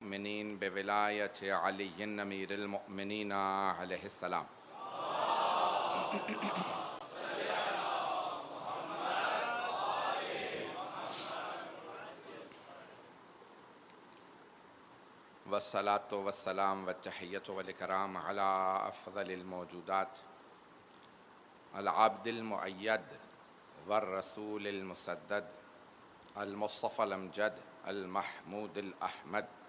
المؤمنین بولایت علی امیر المؤمنین علیہ السلام۔ والصلاة والسلام والتحیۃ والاکرام علی افضل الموجودات العبد المؤید والرسول المسدد المصطفى الامجد المحمود الاحمد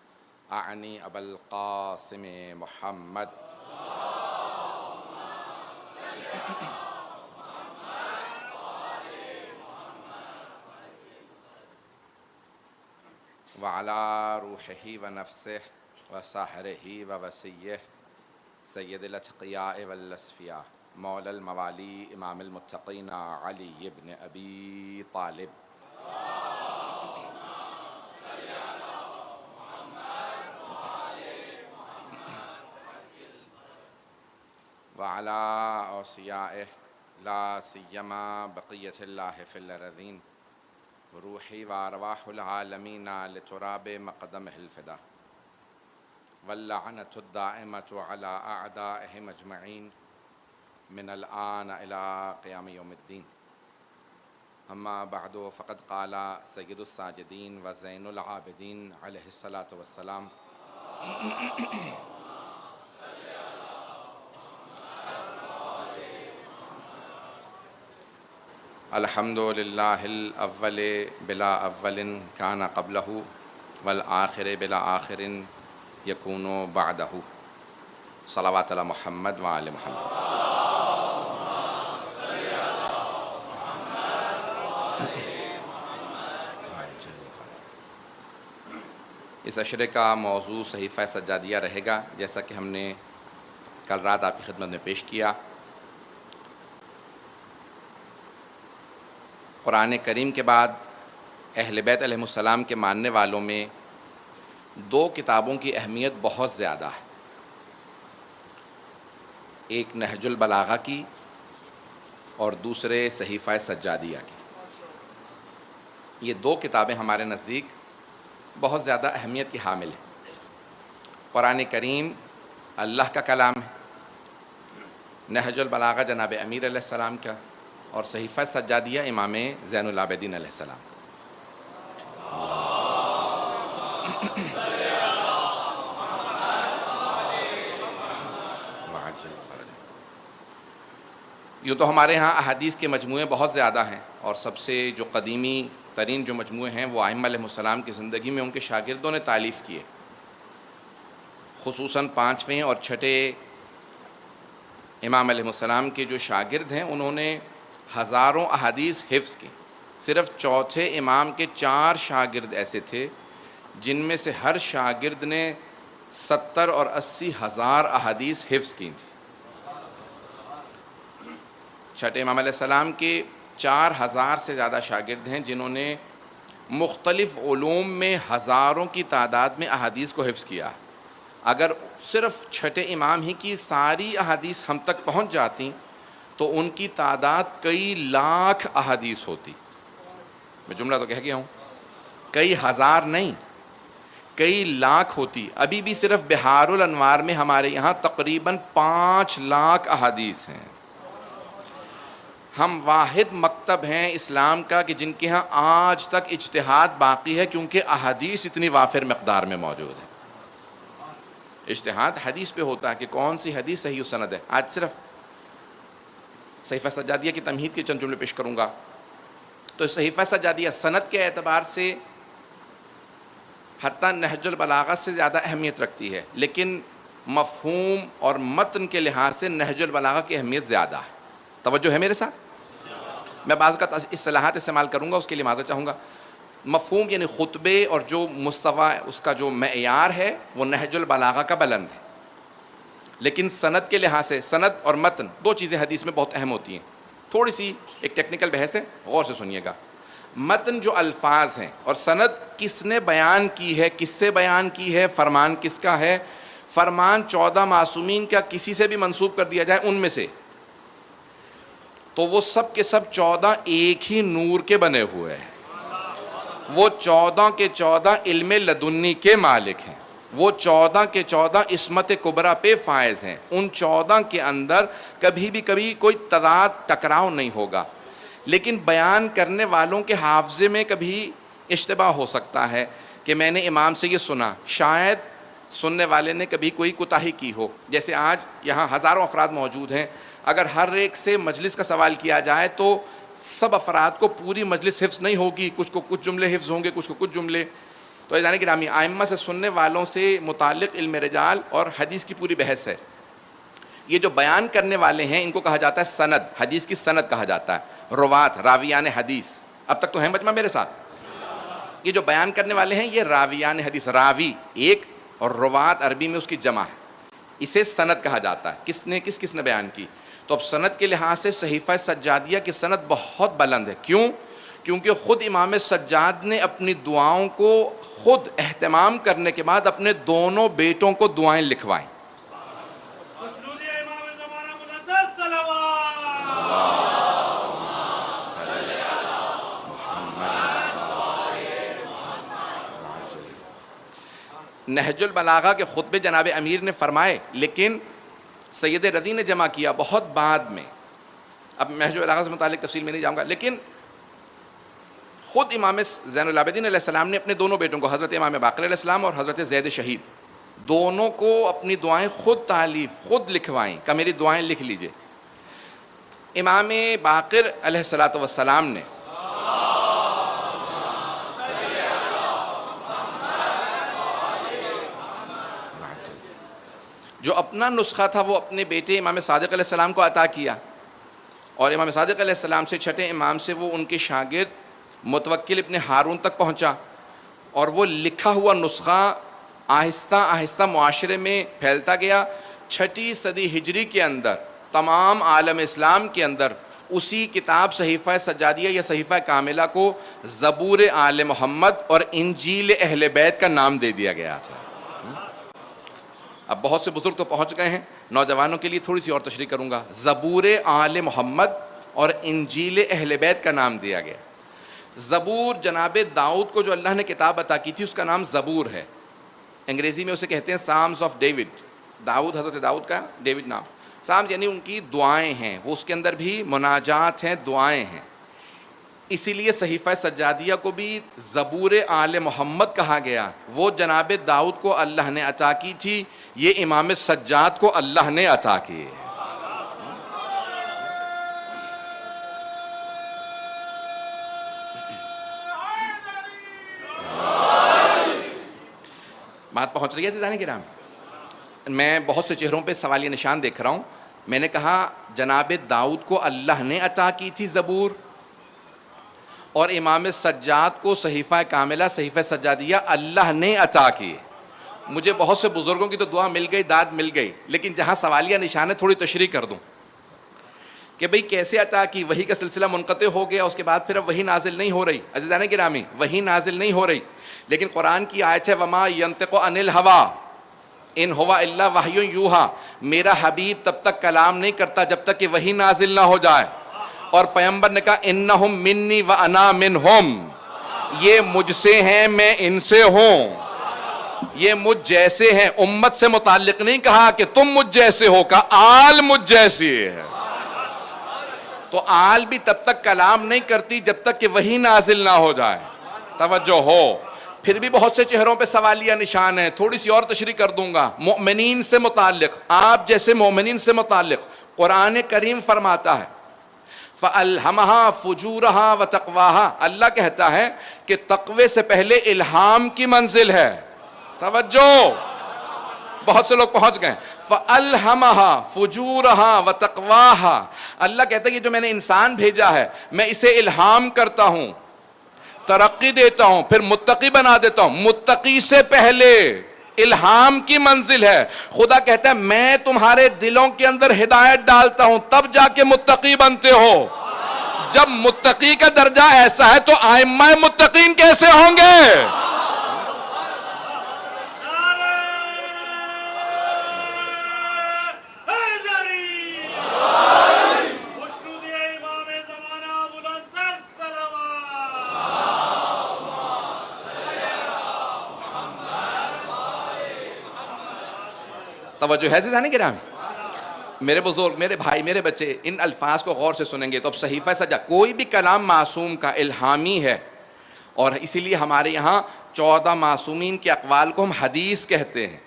اعنی ابا القاسم محمد وعلى روحه ونفسه وسحره ووسیه سید الاتقیاء والاصفیاء مولا الموالی امام المتقین علی بن ابی طالب وعلى اوصیائه لا سیما بقیت اللہ فی الارضین روحی وارواح العالمین لتراب مقدمہ الفدا واللعنة الدائمة على اعدائهم اجمعین من الآن الى قیام یوم الدین۔ اما بعد فقد قال سید الساجدین وزین العابدین علیہ الصلاۃ والسلام الحمد للہ الاول بلا اول کان قبلہ والآخر بلا آخر یکون بعدہ۔ صلوات علی محمد وآل محمد۔ اس عشرے کا موضوع صحیفہ سجادیہ رہے گا، جیسا کہ ہم نے کل رات آپ کی خدمت میں پیش کیا۔ قرآن کریم کے بعد اہل بیت علیہ السلام کے ماننے والوں میں دو کتابوں کی اہمیت بہت زیادہ ہے، ایک نہج البلاغہ کی اور دوسرے صحیفہ سجادیہ کی۔ یہ دو کتابیں ہمارے نزدیک بہت زیادہ اہمیت کی حامل ہیں۔ قرآن کریم اللہ کا کلام ہے، نہج البلاغہ جناب امیر علیہ السلام کا، اور صحیفہ سجادیہ امام زین العابدین علیہ السلام کا۔ یوں تو ہمارے ہاں احادیث کے مجموعے بہت زیادہ ہیں، اور سب سے جو قدیمی ترین جو مجموعے ہیں وہ ائمہ علیہ السلام کی زندگی میں ان کے شاگردوں نے تالیف کیے، خصوصاً 5ویں اور 6ٹھے امام علیہ السلام کے جو شاگرد ہیں انہوں نے ہزاروں احادیث حفظ کی۔ صرف 4تھے امام کے 4 شاگرد ایسے تھے جن میں سے ہر شاگرد نے 70 اور 80 ہزار احادیث حفظ کی تھی۔ 6ٹھے امام علیہ السلام کے 4000 سے زیادہ شاگرد ہیں جنہوں نے مختلف علوم میں ہزاروں کی تعداد میں احادیث کو حفظ کیا۔ اگر صرف 6ٹھے امام ہی کی ساری احادیث ہم تک پہنچ جاتی تو ان کی تعداد کئی لاکھ احادیث ہوتی۔ میں جملہ تو کہہ گیا ہوں، کئی ہزار نہیں، کئی لاکھ ہوتی۔ ابھی بھی صرف بحار الانوار میں ہمارے یہاں تقریباً 5 لاکھ احادیث ہیں۔ ہم واحد مکتب ہیں اسلام کا کہ جن کے ہاں آج تک اجتہاد باقی ہے، کیونکہ احادیث اتنی وافر مقدار میں موجود ہے۔ اجتہاد حدیث پہ ہوتا ہے کہ کون سی حدیث صحیح و سند ہے۔ آج صرف صحیفہ سجادیہ کی تمہید کے چند جملے پیش کروں گا۔ تو صحیفہ سجادیہ سند کے اعتبار سے حتیٰ نہج البلاغہ سے زیادہ اہمیت رکھتی ہے، لیکن مفہوم اور متن کے لحاظ سے نہج البلاغہ کی اہمیت زیادہ ہے۔ توجہ ہے میرے ساتھ؟ میں بعض کا اصطلاحات استعمال کروں گا، اس کے لیے معذرت چاہوں گا۔ مفہوم یعنی خطبے اور جو مستویٰ اس کا جو معیار ہے وہ نہج البلاغہ کا بلند ہے، لیکن سند کے لحاظ سے سند اور متن دو چیزیں حدیث میں بہت اہم ہوتی ہیں۔ تھوڑی سی ایک ٹیکنیکل بحث ہے، غور سے سنیے گا۔ متن جو الفاظ ہیں اور سند کس نے بیان کی ہے، کس سے بیان کی ہے، فرمان کس کا ہے۔ فرمان 14 معصومین کا کسی سے بھی منسوب کر دیا جائے ان میں سے، تو وہ سب کے سب 14 ایک ہی نور کے بنے ہوئے ہیں، وہ 14 کے 14 علم لدنی کے مالک ہیں۔ وہ 14 کے 14 عصمت کبریٰ پہ فائز ہیں. ان 14 کے اندر کبھی بھی کوئی تضاد ٹکراؤ نہیں ہوگا. لیکن بیان کرنے والوں کے حافظے میں کبھی اشتباہ ہو سکتا ہے کہ میں نے امام سے یہ سنا, شاید سننے والے نے کبھی کوئی کوتاہی کی ہو. جیسے آج یہاں ہزاروں افراد موجود ہیں, اگر ہر ایک سے مجلس کا سوال کیا جائے تو سب افراد کو پوری مجلس حفظ نہیں ہوگی, کچھ کو کچھ جملے حفظ ہوں گے, کچھ کو کچھ جملے. تو عزیزان گرامی, ائمہ سے سننے والوں سے متعلق علم رجال اور حدیث کی پوری بحث ہے. یہ جو بیان کرنے والے ہیں ان کو کہا جاتا ہے سند, حدیث کی سند کہا جاتا ہے. روات, راویان حدیث. اب تک تو ہیں مجمع میرے ساتھ؟ یہ جو بیان کرنے والے ہیں یہ راویان حدیث, راوی ایک اور روات عربی میں اس کی جمع ہے, اسے سند کہا جاتا ہے. کس نے بیان کی؟ تو اب سند کے لحاظ سے صحیفہ سجادیہ کی سند بہت بلند ہے. کیوں؟ کیونکہ خود امام سجاد نے اپنی دعاؤں کو خود اہتمام کرنے کے بعد اپنے دونوں بیٹوں کو دعائیں لکھوائیں. نہج البلاغہ کے خطبے جناب امیر نے فرمائے, لیکن سید رضی نے جمع کیا بہت بعد میں. اب نہج البلاغہ سے متعلق تفصیل میں نہیں جاؤں گا, لیکن خود امام زین العابدین علیہ السلام نے اپنے دونوں بیٹوں کو, حضرت امام باقر علیہ السلام اور حضرت زید شہید, دونوں کو اپنی دعائیں خود تالیف, خود لکھوائیں کہ میری دعائیں لکھ لیجئے. امام باقر علیہ السلام نے جو اپنا نسخہ تھا وہ اپنے بیٹے امام صادق علیہ السلام کو عطا کیا, اور امام صادق علیہ السلام سے چھٹے امام سے وہ ان کے شاگرد متوکل ابن ہارون تک پہنچا, اور وہ لکھا ہوا نسخہ آہستہ آہستہ معاشرے میں پھیلتا گیا. 6 صدی ہجری کے اندر تمام عالم اسلام کے اندر اسی کتاب صحیفہ سجادیہ یا صحیفہ کاملہ کو زبور آل محمد اور انجیل اہل بیت کا نام دے دیا گیا تھا. اب بہت سے بزرگ تو پہنچ گئے ہیں, نوجوانوں کے لیے تھوڑی سی اور تشریح کروں گا. زبور آل محمد اور انجیل اہل بیت کا نام دیا گیا. زبور جناب داؤد کو جو اللہ نے کتاب عطا کی تھی اس کا نام زبور ہے. انگریزی میں اسے کہتے ہیں سامز آف ڈیوڈ. داؤد, حضرت داؤد کا ڈیوڈ نام. سامز یعنی ان کی دعائیں ہیں, وہ اس کے اندر بھی مناجات ہیں, دعائیں ہیں. اسی لیے صحیفہ سجادیہ کو بھی زبور آل محمد کہا گیا. وہ جناب داؤد کو اللہ نے عطا کی تھی, یہ امام سجاد کو اللہ نے عطا کی ہے. بات پہنچ رہی ہے عزیزان کرام؟ میں بہت سے چہروں پہ سوالیہ نشان دیکھ رہا ہوں. میں نے کہا جناب داؤد کو اللہ نے عطا کی تھی زبور, اور امام سجاد کو صحیفہ کاملہ صحیفہ سجادیہ اللہ نے عطا کی. مجھے بہت سے بزرگوں کی تو دعا مل گئی, داد مل گئی, لیکن جہاں سوالیہ نشان ہے تھوڑی تشریح کر دوں کہ بھئی کیسے عطا کی. وحی کا سلسلہ منقطع ہو گیا, اس کے بعد پھر اب وحی نازل نہیں ہو رہی. عزیزان گرامی, وحی نازل نہیں ہو رہی, لیکن قرآن کی آیت ہے وما ینطق عن الہویٰ ان ہوا الا وحی یوحیٰ. میرا حبیب تب تک کلام نہیں کرتا جب تک کہ وحی نازل نہ ہو جائے. اور پیغمبر نے کہا انہم منی وانا منہم, یہ مجھ سے ہیں میں ان سے ہوں, یہ مجھ جیسے ہیں. امت سے متعلق نہیں کہا کہ تم مجھ جیسے ہو, کہا آل مجھ جیسی ہے. تو آل بھی تب تک کلام نہیں کرتی جب تک کہ وحی نازل نہ ہو جائے. توجہ ہو. پھر بھی بہت سے چہروں پہ سوالیہ نشان ہیں, تھوڑی سی اور تشریح کر دوں گا. مؤمنین سے متعلق, آپ جیسے مؤمنین سے متعلق قرآن کریم فرماتا ہے فَأَلْهَمَهَا فُجُورَهَا وَتَقْوَاهَا. اللہ کہتا ہے کہ تقوی سے پہلے الہام کی منزل ہے. توجہ, بہت سے لوگ پہنچ گئے. فَأَلْهَمَهَا فُجُورَهَا وَتَقْوَاهَا. اللہ کہتا ہے کہ جو میں نے انسان بھیجا ہے میں اسے الہام کرتا ہوں, ترقی دیتا ہوں, پھر متقی بنا دیتا ہوں. متقی سے پہلے الہام کی منزل ہے. خدا کہتا ہے میں تمہارے دلوں کے اندر ہدایت ڈالتا ہوں تب جا کے متقی بنتے ہو. جب متقی کا درجہ ایسا ہے تو ائمہ متقین کیسے ہوں گے؟ توجہ ہے عزیزان گرامی؟ میرے بزرگ، میرے بھائی، میرے بچے، ان الفاظ کو غور سے سنیں گے تو اب صحیفہ سجا، کوئی بھی کلام معصوم کا الہامی ہے، اور اسی لیے ہمارے یہاں 14 معصومین کے اقوال کو ہم حدیث کہتے ہیں.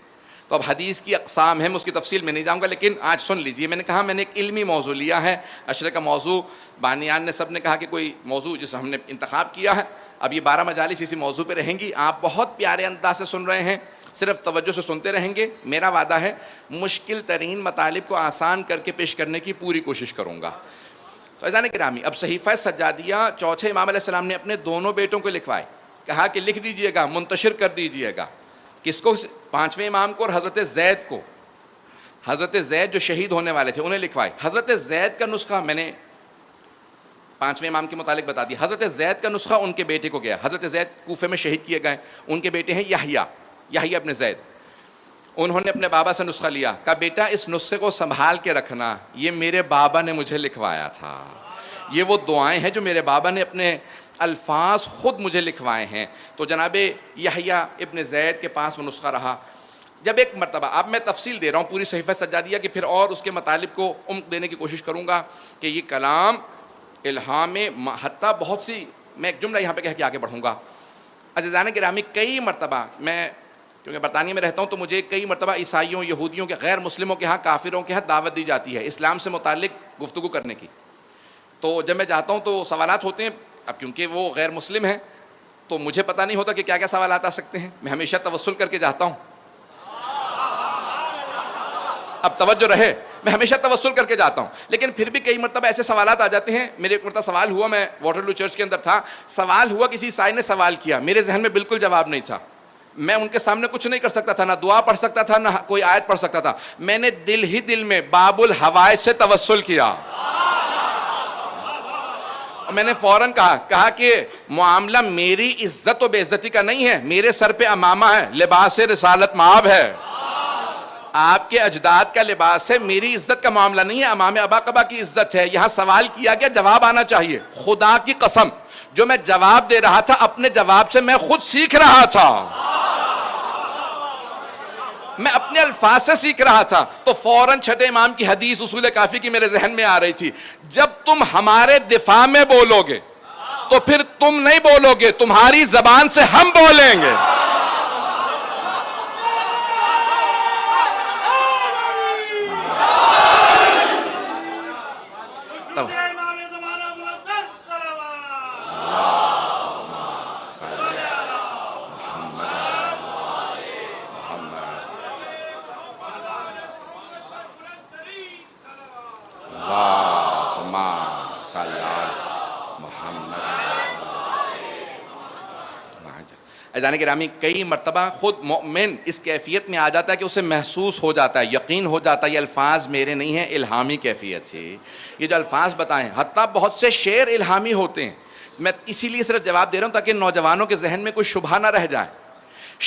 تو اب حدیث کی اقسام ہیں، میں اس کی تفصیل میں نہیں جاؤں گا، لیکن آج سن لیجئے. میں نے کہا میں نے ایک علمی موضوع لیا ہے، عشرے کا موضوع بانیان نے سب نے کہا کہ کوئی موضوع جسے ہم نے انتخاب کیا ہے. اب یہ 12 مجالس اسی موضوع پہ رہیں گی. آپ بہت پیارے انداز سے سن رہے ہیں، صرف توجہ سے سنتے رہیں گے. میرا وعدہ ہے مشکل ترین مطالب کو آسان کر کے پیش کرنے کی پوری کوشش کروں گا. تو عزیزان گرامی، اب صحیفہ سجادیہ چوتھے امام علیہ السلام نے اپنے دونوں بیٹوں کو لکھوائے. کہا کہ لکھ دیجئے گا، منتشر کر دیجئے گا. کس کو؟ 5ویں امام کو اور حضرت زید کو. حضرت زید جو شہید ہونے والے تھے انہیں لکھوائے. حضرت زید کا نسخہ میں نے 5ویں امام کے متعلق بتا دیا. حضرت زید کا نسخہ ان کے بیٹے کو گیا. حضرت زید کوفے میں شہید کیے گئے. ان کے بیٹے ہیں یحییٰ ابن زید. انہوں نے اپنے بابا سے نسخہ لیا. کہا بیٹا اس نسخے کو سنبھال کے رکھنا، یہ میرے بابا نے مجھے لکھوایا تھا. یہ وہ دعائیں ہیں جو میرے بابا نے اپنے الفاظ خود مجھے لکھوائے ہیں. تو جناب یحییٰ ابن زید کے پاس وہ نسخہ رہا. جب ایک مرتبہ، اب میں تفصیل دے رہا ہوں پوری صحیفہ سجادیہ کی، پھر اور اس کے مطالب کو عمق دینے کی کوشش کروں گا کہ یہ کلام الہام حتیٰ بہت سی، میں ایک جملہ یہاں پہ کہہ کے آگے بڑھوں گا. عزیزان گرامی، کئی مرتبہ میں کیونکہ برطانیہ میں رہتا ہوں تو مجھے کئی مرتبہ عیسائیوں، یہودیوں کے، غیر مسلموں کے ہاں، کافروں کے ہاں دعوت دی جاتی ہے اسلام سے متعلق گفتگو کرنے کی. تو جب میں جاتا ہوں تو سوالات ہوتے ہیں. اب کیونکہ وہ غیر مسلم ہیں تو مجھے پتہ نہیں ہوتا کہ کیا کیا سوالات آ سکتے ہیں. میں ہمیشہ توسل کر کے جاتا ہوں. اب توجہ رہے، میں ہمیشہ توسل کر کے جاتا ہوں، لیکن پھر بھی کئی مرتبہ ایسے سوالات آ جاتے ہیں. میرے ایک مرتبہ سوال ہوا، میں واٹرلو چرچ کے اندر تھا، سوال ہوا، کسی عیسائی نے سوال کیا، میرے ذہن میں بالکل جواب نہیں تھا. میں ان کے سامنے کچھ نہیں کر سکتا تھا، نہ دعا پڑھ سکتا تھا، نہ کوئی آیت پڑھ سکتا تھا. میں نے دل ہی دل میں باب الحوائج سے توسل کیا. میں نے فوراً کہا کہ معاملہ میری عزت و بے عزتی کا نہیں ہے، میرے سر پہ امامہ ہے، لباس رسالت مآب ہے، آپ کے اجداد کا لباس ہے، میری عزت کا معاملہ نہیں ہے، امام ابا قبا کی عزت ہے. یہاں سوال کیا گیا، جواب آنا چاہیے. خدا کی قسم جو میں جواب دے رہا تھا اپنے جواب سے میں خود سیکھ رہا تھا، میں اپنے الفاظ سے سیکھ رہا تھا. تو فوراً چھٹے امام کی حدیث اصول کافی کی میرے ذہن میں آ رہی تھی. جب تم ہمارے دفاع میں بولو گے تو پھر تم نہیں بولو گے، تمہاری زبان سے ہم بولیں گے. عزیزان گرامی، کئی مرتبہ خود مومن اس کیفیت میں آ جاتا ہے کہ اسے محسوس ہو جاتا ہے، یقین ہو جاتا ہے یہ الفاظ میرے نہیں ہیں، الہامی کیفیت سے یہ جو الفاظ بتائیں. حتیٰ بہت سے شعر الہامی ہوتے ہیں. میں اسی لیے صرف جواب دے رہا ہوں تاکہ نوجوانوں کے ذہن میں کوئی شبہ نہ رہ جائے.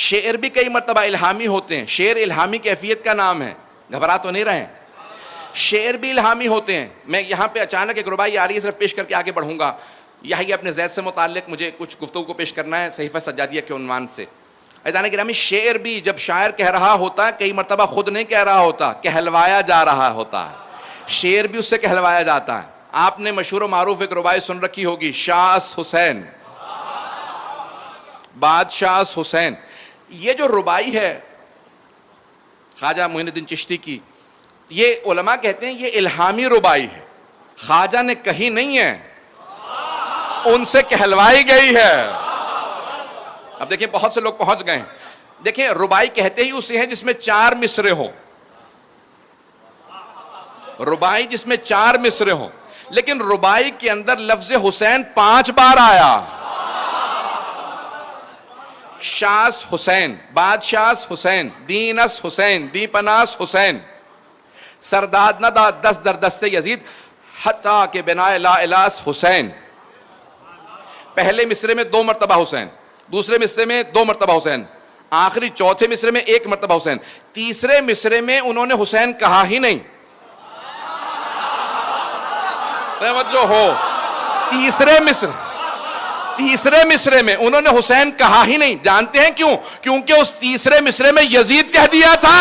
شعر بھی کئی مرتبہ الہامی ہوتے ہیں. شعر الہامی کیفیت کا نام ہے، گھبرا تو نہیں رہے. شعر بھی الہامی ہوتے ہیں. میں یہاں پہ اچانک ایک ربائی آ رہی ہے، صرف پیش کر کے آگے بڑھوں گا. یحییٰ ابن زید سے متعلق مجھے کچھ گفتگو کو پیش کرنا ہے صحیفہ سجادیہ کے عنوان سے. عزیزان گرامی، شعر بھی جب شاعر کہہ رہا ہوتا ہے، کئی مرتبہ خود نہیں کہہ رہا ہوتا، کہلوایا جا رہا ہوتا ہے. شعر بھی اس سے کہلوایا جاتا ہے. آپ نے مشہور و معروف ایک ربائی سن رکھی ہوگی، شاس حسین، بادشاہ حسین. یہ جو ربائی ہے خواجہ معین الدین چشتی کی، یہ علماء کہتے ہیں یہ الہامی ربائی ہے. خواجہ نے کہی نہیں ہے، ان سے کہلوائی گئی ہے. اب دیکھیں بہت سے لوگ پہنچ گئے ہیں. دیکھیں ربائی کہتے ہی اسے ہیں جس میں 4 مصرے ہوں، ربائی جس میں 4 مصرے ہوں. لیکن ربائی کے اندر لفظ حسین 5 بار آیا. شاس حسین، بادشاہ حسین، دینس حسین، دی پناس حسین، سرداد ندا دست در دست یزید، حتیٰ کہ بنائے لا الاس حسین. پہلے مصرے میں 2 مرتبہ حسین، دوسرے مصرے میں 2 مرتبہ حسین، آخری چوتھے مصرے میں 1 مرتبہ حسین. تیسرے مصرے میں انہوں نے حسین کہا ہی نہیں. توجہ ہو، تیسرے مصرے میں انہوں نے حسین کہا ہی نہیں. جانتے ہیں کیوں؟ کیونکہ اس تیسرے مصرے میں یزید کہہ دیا تھا.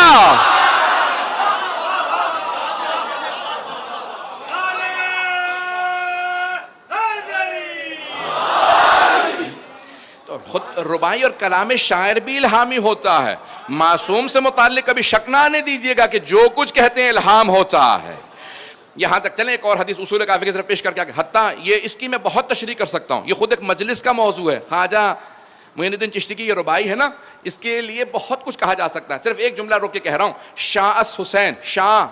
ربائی اور کلام شاعر بھی الہامی ہوتا ہے. معصوم سے متعلق کبھی شک نہ آنے دیجیے گا کہ جو کچھ کہتے ہیں الہام ہوتا ہے. یہاں تک چلیں ایک اور حدیث اصول کافی کی طرف پیش کر کے آگے. حتیٰ یہ اس کی میں بہت تشریح کر سکتا ہوں, یہ خود ایک مجلس کا موضوع ہے. خواجہ معین الدین چشتی کی یہ ربائی ہے نا, اس کے لیے بہت کچھ کہا جا سکتا ہے. صرف ایک جملہ روک کے کہہ رہا ہوں. شاہ اس حسین, شاہ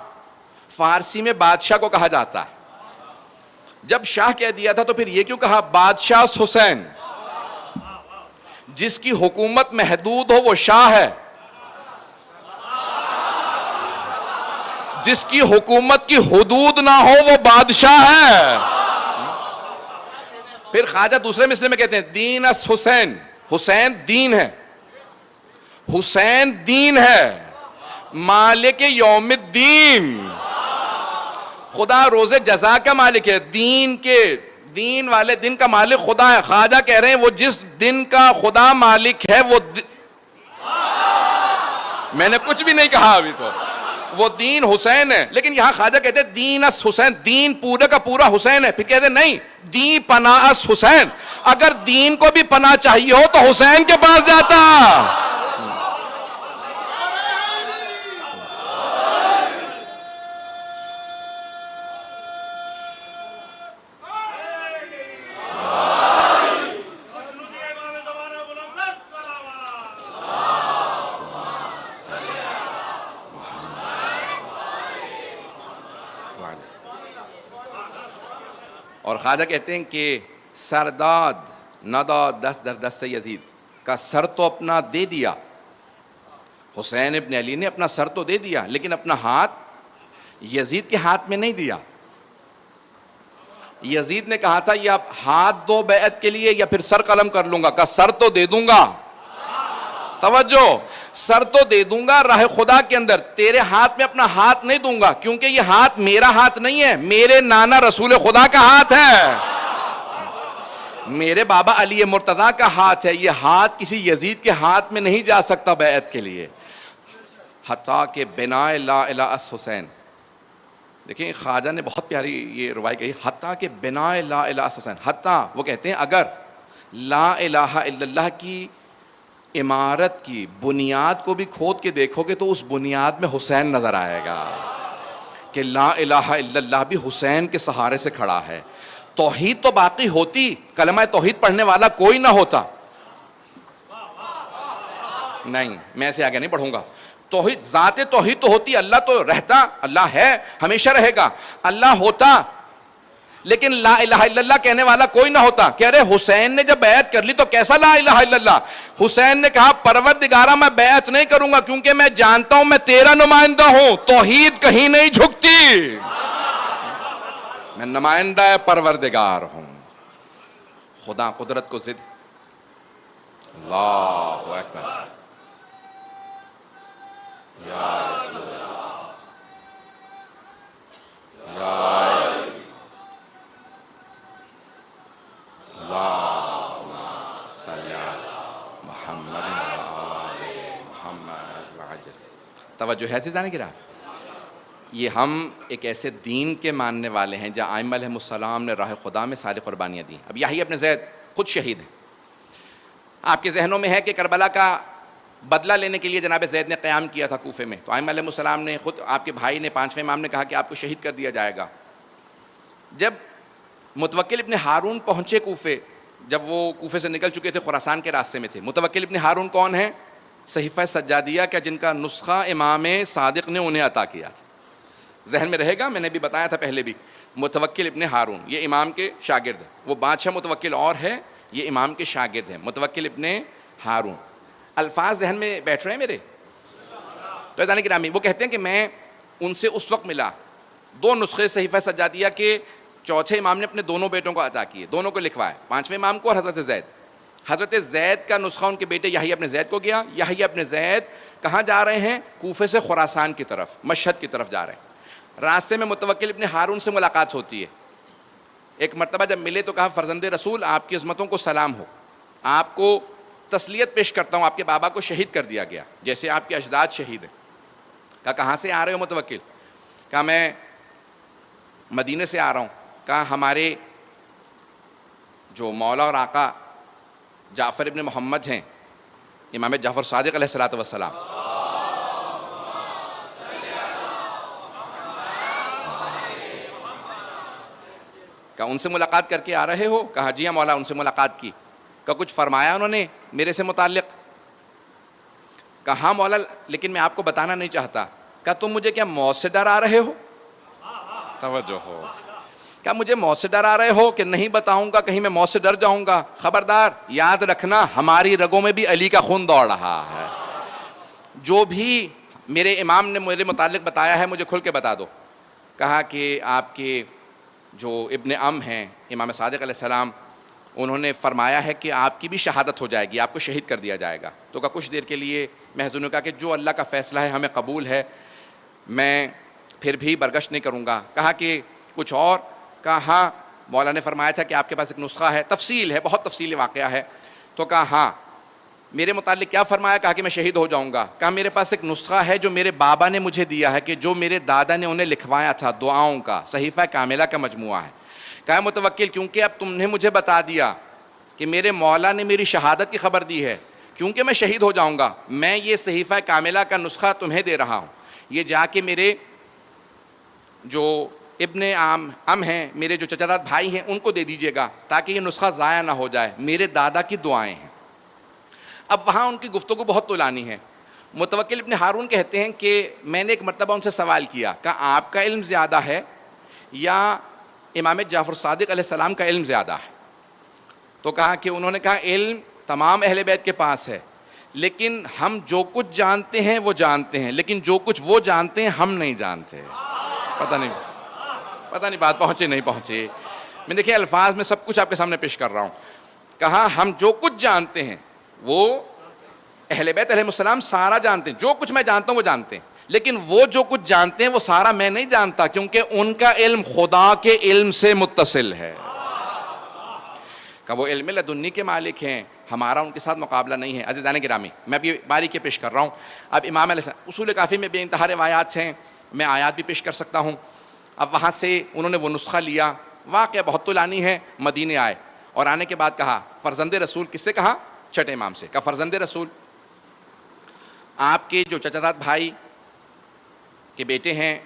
فارسی میں بادشاہ کو کہا جاتا ہے. جب شاہ کہہ دیا تھا تو پھر یہ کیوں کہا بادشاہ حسین؟ جس کی حکومت محدود ہو وہ شاہ ہے, جس کی حکومت کی حدود نہ ہو وہ بادشاہ ہے. پھر خواجہ دوسرے مسئلے میں کہتے ہیں دین اس حسین, حسین دین ہے, حسین دین ہے, مالک یوم الدین, خدا روز جزا کا مالک ہے, دین کے دین والے دن کا مالک خدا ہے. خواجہ کہہ رہے ہیں وہ جس دن کا خدا مالک ہے وہ میں نے کچھ بھی نہیں کہا ابھی تو, وہ دین حسین ہے. لیکن یہاں خواجہ کہتے ہیں دین اس حسین, دین پورے کا پورا حسین ہے. پھر کہتے ہیں نہیں, دین پناہ اس حسین. اگر دین کو بھی پناہ چاہیے ہو تو حسین کے پاس جاتا. اور خواجہ کہتے ہیں کہ سرداد ندا دست در دست یزید کا سر تو اپنا دے دیا, حسین ابن علی نے اپنا سر تو دے دیا لیکن اپنا ہاتھ یزید کے ہاتھ میں نہیں دیا. یزید نے کہا تھا یا ہاتھ دو بیعت کے لیے یا پھر سر قلم کر لوں گا, کا سر تو دے دوں گا. توجہ, سر تو دے دوں گا راہ خدا کے اندر, تیرے ہاتھ میں اپنا ہاتھ نہیں دوں گا کیونکہ یہ ہاتھ میرا ہاتھ نہیں ہے, میرے نانا رسول خدا کا ہاتھ ہے, میرے بابا علی مرتضیٰ کا ہاتھ ہے. یہ ہاتھ کسی یزید کے ہاتھ میں نہیں جا سکتا بیعت کے لیے. حتیٰ کہ بنا لا الہ اس حسین, دیکھیں خواجہ نے بہت پیاری یہ روائی کہی, حتیٰ کہ بنا لا الہ اس حسین. حتیٰ وہ کہتے ہیں اگر لا الہ الا اللہ کی عمارت کی بنیاد کو بھی کھود کے دیکھو گے تو اس بنیاد میں حسین نظر آئے گا کہ لا الہ الا اللہ بھی حسین کے سہارے سے کھڑا ہے. توحید تو باقی ہوتی, کلمہ توحید پڑھنے والا کوئی نہ ہوتا. نہیں, میں ایسے آگے نہیں پڑھوں گا. توحید, ذات توحید تو ہوتی, اللہ تو رہتا, اللہ ہے, ہمیشہ رہے گا, اللہ ہوتا, لیکن لا الہ الا اللہ کہنے والا کوئی نہ ہوتا. کہہ رہے حسین نے جب بیعت کر لی تو کیسا لا الہ الا اللہ؟ حسین نے کہا پروردگارہ میں بیعت نہیں کروں گا کیونکہ میں جانتا ہوں میں تیرا نمائندہ ہوں, توحید کہیں نہیں جھکتی, میں نمائندہ پروردگار ہوں. خدا قدرت کو ضد. اللہ اکبر, یا رسول اللہ, یا اللہم صلی علی محمد وآل محمد وعجل. توجہ ہے عزیزان کرام, یہ ہم ایک ایسے دین کے ماننے والے ہیں جہاں ائمہ علیہم السلام نے راہ خدا میں ساری قربانیاں دیں. اب یحییٰ ابن زید خود شہید ہیں. آپ کے ذہنوں میں ہے کہ کربلا کا بدلہ لینے کے لیے جناب زید نے قیام کیا تھا کوفے میں, تو ائمہ علیہم السلام نے خود, آپ کے بھائی نے 5ویں امام نے کہا کہ آپ کو شہید کر دیا جائے گا. جب متوکل ابن ہارون پہنچے کوفے, جب وہ کوفے سے نکل چکے تھے, خراسان کے راستے میں تھے. متوکل ابن ہارون کون ہے؟ صحیفہ سجادیہ کا جن کا نسخہ امام صادق نے انہیں عطا کیا تھا. ذہن میں رہے گا, میں نے بھی بتایا تھا پہلے بھی. متوکل ابن ہارون یہ امام کے شاگرد ہیں, وہ بادشاہ متوکل اور ہے, یہ امام کے شاگرد ہیں. متوکل ابن ہارون, الفاظ ذہن میں بیٹھ رہے ہیں میرے؟ تو عزیزان گرامی, وہ کہتے ہیں کہ میں ان سے اس وقت ملا, 2 نسخے صحیفہ سجادیہ کے چوتھے امام نے اپنے دونوں بیٹوں کو عطا کیے, دونوں کو لکھوایا, 5ویں امام کو اور حضرت زید. حضرت زید کا نسخہ ان کے بیٹے یحییٰ ابن زید کو گیا. یحییٰ ابن زید کہاں جا رہے ہیں؟ کوفے سے خراسان کی طرف, مشہد کی طرف جا رہے ہیں. راستے میں متوکل ابن ہارون سے ملاقات ہوتی ہے. ایک مرتبہ جب ملے تو کہا فرزند رسول آپ کی عظمتوں کو سلام ہو, آپ کو تسلیت پیش کرتا ہوں, آپ کے بابا کو شہید کر دیا گیا جیسے آپ کے اجداد شہید ہیں. کہا کہاں سے آ رہے ہو متوکل؟ کہا میں مدینے سے آ رہا ہوں. کہا ہمارے جو مولا اور آقا جعفر ابن محمد ہیں امام جعفر صادق علیہ الصلوۃ والسلام. کہا ان سے ملاقات کر کے آ رہے ہو؟ کہا جی ہاں مولا ان سے ملاقات کی. کہا کچھ فرمایا انہوں نے میرے سے متعلق؟ کہا ہاں مولا لیکن میں آپ کو بتانا نہیں چاہتا. کہا تم مجھے کیا موت سے ڈرا رہے ہو؟ توجہ ہو. کیا مجھے موت سے ڈرا رہے ہو کہ نہیں بتاؤں گا کہیں میں موت سے ڈر جاؤں گا؟ خبردار یاد رکھنا ہماری رگوں میں بھی علی کا خون دوڑ رہا ہے. جو بھی میرے امام نے میرے متعلق بتایا ہے مجھے کھل کے بتا دو. کہا کہ آپ کے جو ابن ام ہیں امام صادق علیہ السلام انہوں نے فرمایا ہے کہ آپ کی بھی شہادت ہو جائے گی, آپ کو شہید کر دیا جائے گا. تو کہا کچھ دیر کے لیے میں حضور نے کہا کہ جو اللہ کا فیصلہ ہے ہمیں قبول ہے, میں پھر بھی برگشت نہیں کروں گا. کہا کہ کچھ اور؟ کہا ہاں مولا نے فرمایا تھا کہ آپ کے پاس ایک نسخہ ہے, تفصیل ہے, بہت تفصیلی واقعہ ہے. تو کہا ہاں میرے متعلق کیا فرمایا؟ کہا کہ میں شہید ہو جاؤں گا. کہا میرے پاس ایک نسخہ ہے جو میرے بابا نے مجھے دیا ہے کہ جو میرے دادا نے انہیں لکھوایا تھا, دعاؤں کا صحیفہ کاملہ کا مجموعہ ہے. کہا متوکل کیونکہ اب تم نے مجھے بتا دیا کہ میرے مولا نے میری شہادت کی خبر دی ہے, کیونکہ میں شہید ہو جاؤں گا, میں یہ صحیفہ کاملہ کا نسخہ تمہیں دے رہا ہوں. یہ جا کے میرے جو ابن ام ہیں, میرے جو چچا بھائی ہیں, ان کو دے دیجیے گا تاکہ یہ نسخہ ضائع نہ ہو جائے, میرے دادا کی دعائیں ہیں. اب وہاں ان کی گفتگو بہت طولانی ہے. متوکل ابن ہارون کہتے ہیں کہ میں نے ایک مرتبہ ان سے سوال کیا, کہا آپ کا علم زیادہ ہے یا امام جعفر صادق علیہ السلام کا علم زیادہ ہے؟ تو کہا کہ انہوں نے کہا علم تمام اہل بیت کے پاس ہے, لیکن ہم جو کچھ جانتے ہیں وہ جانتے ہیں, لیکن جو کچھ وہ جانتے ہیں ہم نہیں جانتے. پتہ نہیں بات پہنچے نہیں پہنچے. میں دیکھیں الفاظ میں سب کچھ آپ کے سامنے پیش کر رہا ہوں. کہا ہم جو کچھ جانتے ہیں وہ اہل بیت علیہ السلام سارا جانتے ہیں, جو کچھ میں جانتا ہوں وہ جانتے ہیں, لیکن وہ جو کچھ جانتے ہیں وہ سارا میں نہیں جانتا, کیونکہ ان کا علم خدا کے علم سے متصل ہے. کہ وہ علم لدنی کے مالک ہیں, ہمارا ان کے ساتھ مقابلہ نہیں ہے. عزیزان گرامی میں ابھی باریکی پیش کر رہا ہوں. اب امام علیہ السلام اصول کافی میں بے انتہا روایات ہیں, میں آیات بھی پیش کر سکتا ہوں. اب وہاں سے انہوں نے وہ نسخہ لیا, واقعہ بہت طولانی ہے. مدینے آئے اور آنے کے بعد کہا فرزند رسول, کس سے کہا؟ چھٹے امام سے. کہا فرزند رسول آپ کے جو چچا بھائی کے بیٹے ہیں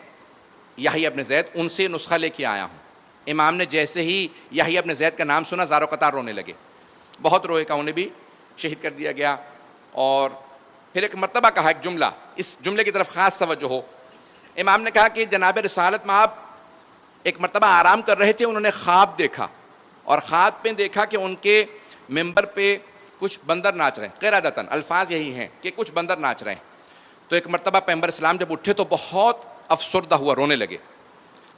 یحییٰ ابن زید, ان سے نسخہ لے کے آیا ہوں. امام نے جیسے ہی یحییٰ ابن زید کا نام سنا زار و قطار رونے لگے, بہت روئے. کا انہیں بھی شہید کر دیا گیا. اور پھر ایک مرتبہ کہا ایک جملہ, اس جملے کی طرف خاص توجہ ہو. امام نے کہا کہ جناب رسالت میں آپ ایک مرتبہ آرام کر رہے تھے, انہوں نے خواب دیکھا, اور خواب میں دیکھا کہ ان کے ممبر پہ کچھ بندر ناچ رہے ہیں. قرادتاً الفاظ یہی ہیں کہ کچھ بندر ناچ رہے ہیں. تو ایک مرتبہ پیغمبر اسلام جب اٹھے تو بہت افسردہ ہوا, رونے لگے.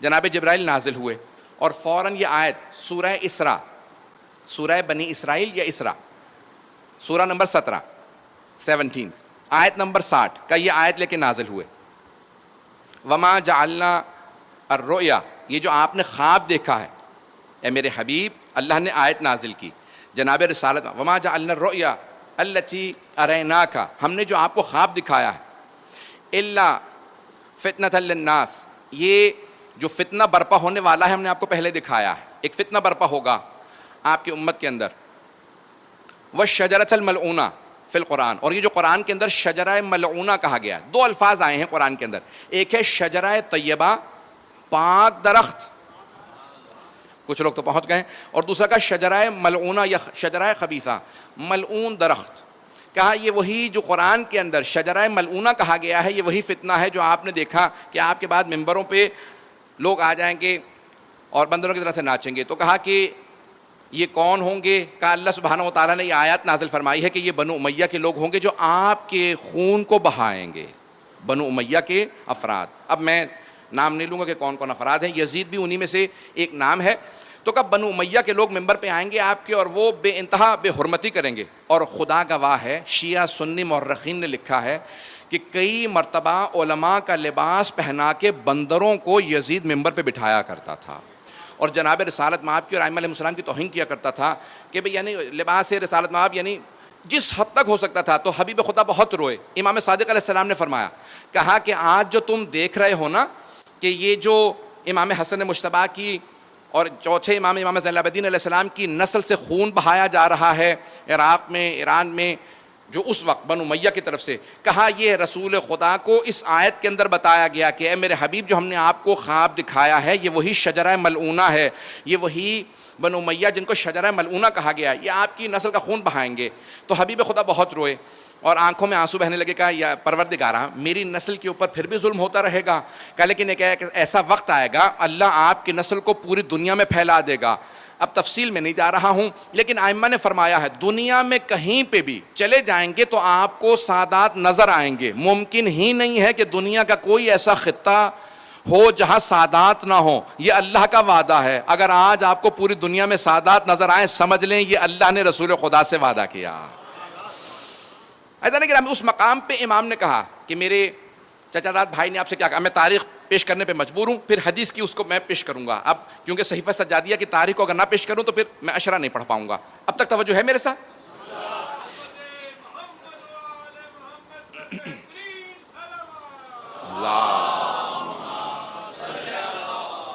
جناب جبرائیل نازل ہوئے اور فوراً یہ آیت سورہ اسراء, سورہ بنی اسرائیل یا اسراء, سورہ نمبر 17 آیت نمبر 60 کا یہ آیت لے کے نازل ہوئے. وما جعلنا الرؤیا, یہ جو آپ نے خواب دیکھا ہے اے میرے حبیب, اللہ نے آیت نازل کی جناب رسالت, وما جعلنا الرؤیا التی اریناک, ہم نے جو آپ کو خواب دکھایا ہے, الا فتنۃ للناس, یہ جو فتنہ برپا ہونے والا ہے ہم نے آپ کو پہلے دکھایا ہے. ایک فتنہ برپا ہوگا آپ کی امت کے اندر. والشجرۃ الملعونہ فی القرآن, اور یہ جو قرآن کے اندر شجرہ ملعونہ کہا گیا, دو الفاظ آئے ہیں قرآن کے اندر, ایک ہے شجرہ طیبہ پاک درخت, کچھ لوگ تو پہنچ گئے, اور دوسرا کا شجرہ ملعونہ یا شجرہ خبیثہ, ملعون درخت. کہا یہ وہی جو قرآن کے اندر شجرہ ملعونہ کہا گیا ہے, یہ وہی فتنہ ہے جو آپ نے دیکھا کہ آپ کے بعد ممبروں پہ لوگ آ جائیں گے اور بندروں کی طرح سے ناچیں گے. تو کہا کہ یہ کون ہوں گے؟ کہا اللہ سبحانہ و تعالیٰ نے یہ آیات نازل فرمائی ہے کہ یہ بنو امیہ کے لوگ ہوں گے جو آپ کے خون کو بہائیں گے, بنو امیہ کے افراد. اب میں نام نہیں لوں گا کہ کون کون افراد ہیں, یزید بھی انہی میں سے ایک نام ہے. تو کب بنو امیہ کے لوگ ممبر پہ آئیں گے آپ کے, اور وہ بے انتہا بے حرمتی کریں گے. اور خدا گواہ ہے, شیعہ سنی مورخین نے لکھا ہے کہ کئی مرتبہ علماء کا لباس پہنا کے بندروں کو یزید ممبر پہ بٹھایا کرتا تھا, اور جناب رسالت مآب کی اور ائمہ علیہ السلام کی توہین کیا کرتا تھا کہ بھئی یعنی لباس رسالت مآب یعنی جس حد تک ہو سکتا تھا. تو حبیب خدا بہت روئے. امام صادق علیہ السلام نے فرمایا, کہا کہ آج جو تم دیکھ رہے ہو نا کہ یہ جو امام حسن مجتبیٰ کی اور چوتھے امام زین العابدین علیہ السلام کی نسل سے خون بہایا جا رہا ہے عراق میں, ایران میں, جو اس وقت بنو امیہ کی طرف سے کہا، یہ رسول خدا کو اس آیت کے اندر بتایا گیا کہ اے میرے حبیب جو ہم نے آپ کو خواب دکھایا ہے یہ وہی شجرہ ملعونہ ہے، یہ وہی بنو امیہ جن کو شجرہ ملعونہ کہا گیا ہے، یہ آپ کی نسل کا خون بہائیں گے۔ تو حبیب خدا بہت روئے اور آنکھوں میں آنسو بہنے لگے، کہا یا پروردگارہ میری نسل کے اوپر پھر بھی ظلم ہوتا رہے گا؟ کہا لیکن ایک ایسا وقت آئے گا اللہ آپ کی نسل کو پوری دنیا میں پھیلا دے گا۔ اب تفصیل میں نہیں جا رہا ہوں، لیکن ائمہ نے فرمایا ہے دنیا میں کہیں پہ بھی چلے جائیں گے تو آپ کو سادات نظر آئیں گے۔ ممکن ہی نہیں ہے کہ دنیا کا کوئی ایسا خطہ ہو جہاں سادات نہ ہو، یہ اللہ کا وعدہ ہے۔ اگر آج آپ کو پوری دنیا میں سادات نظر آئیں سمجھ لیں یہ اللہ نے رسول خدا سے وعدہ کیا۔ ایسا نہیں کہ اس مقام پہ امام نے کہا کہ میرے چچا داد بھائی نے آپ سے کیا کہا، میں تاریخ پیش کرنے پہ مجبور ہوں، پھر حدیث کی اس کو میں پیش کروں گا۔ اب کیونکہ صحیفہ سجادیہ کی تاریخ کو اگر نہ پیش کروں تو پھر میں اشرا نہیں پڑھ پاؤں گا۔ اب تک توجہ ہے میرے ساتھ؟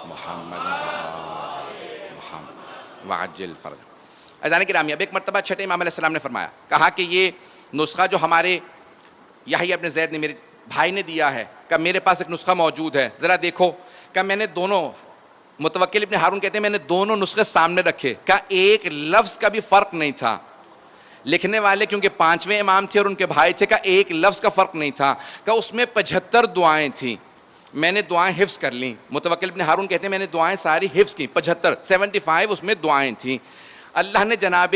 محمد وعجل فرج۔ اذان کرامی، اب ایک مرتبہ چھٹے امام علیہ السلام نے فرمایا، کہا کہ یہ نسخہ جو ہمارے یحییٰ ابن زید نے میرے بھائی نے دیا ہے، کہ میرے پاس ایک نسخہ موجود ہے، ذرا دیکھو۔ کہ میں نے دونوں، متوکل ابن ہارون کہتے ہیں میں نے دونوں نسخے سامنے رکھے، کہ ایک لفظ کا بھی فرق نہیں تھا۔ لکھنے والے کیونکہ 5ویں امام تھے اور ان کے بھائی تھے، کہ ایک لفظ کا فرق نہیں تھا، کہ اس میں 75 دعائیں تھیں۔ میں نے دعائیں حفظ کر لیں۔ متوکل ابن ہارون کہتے ہیں میں نے دعائیں ساری حفظ کی، 75 اس میں دعائیں تھیں۔ اللہ نے جناب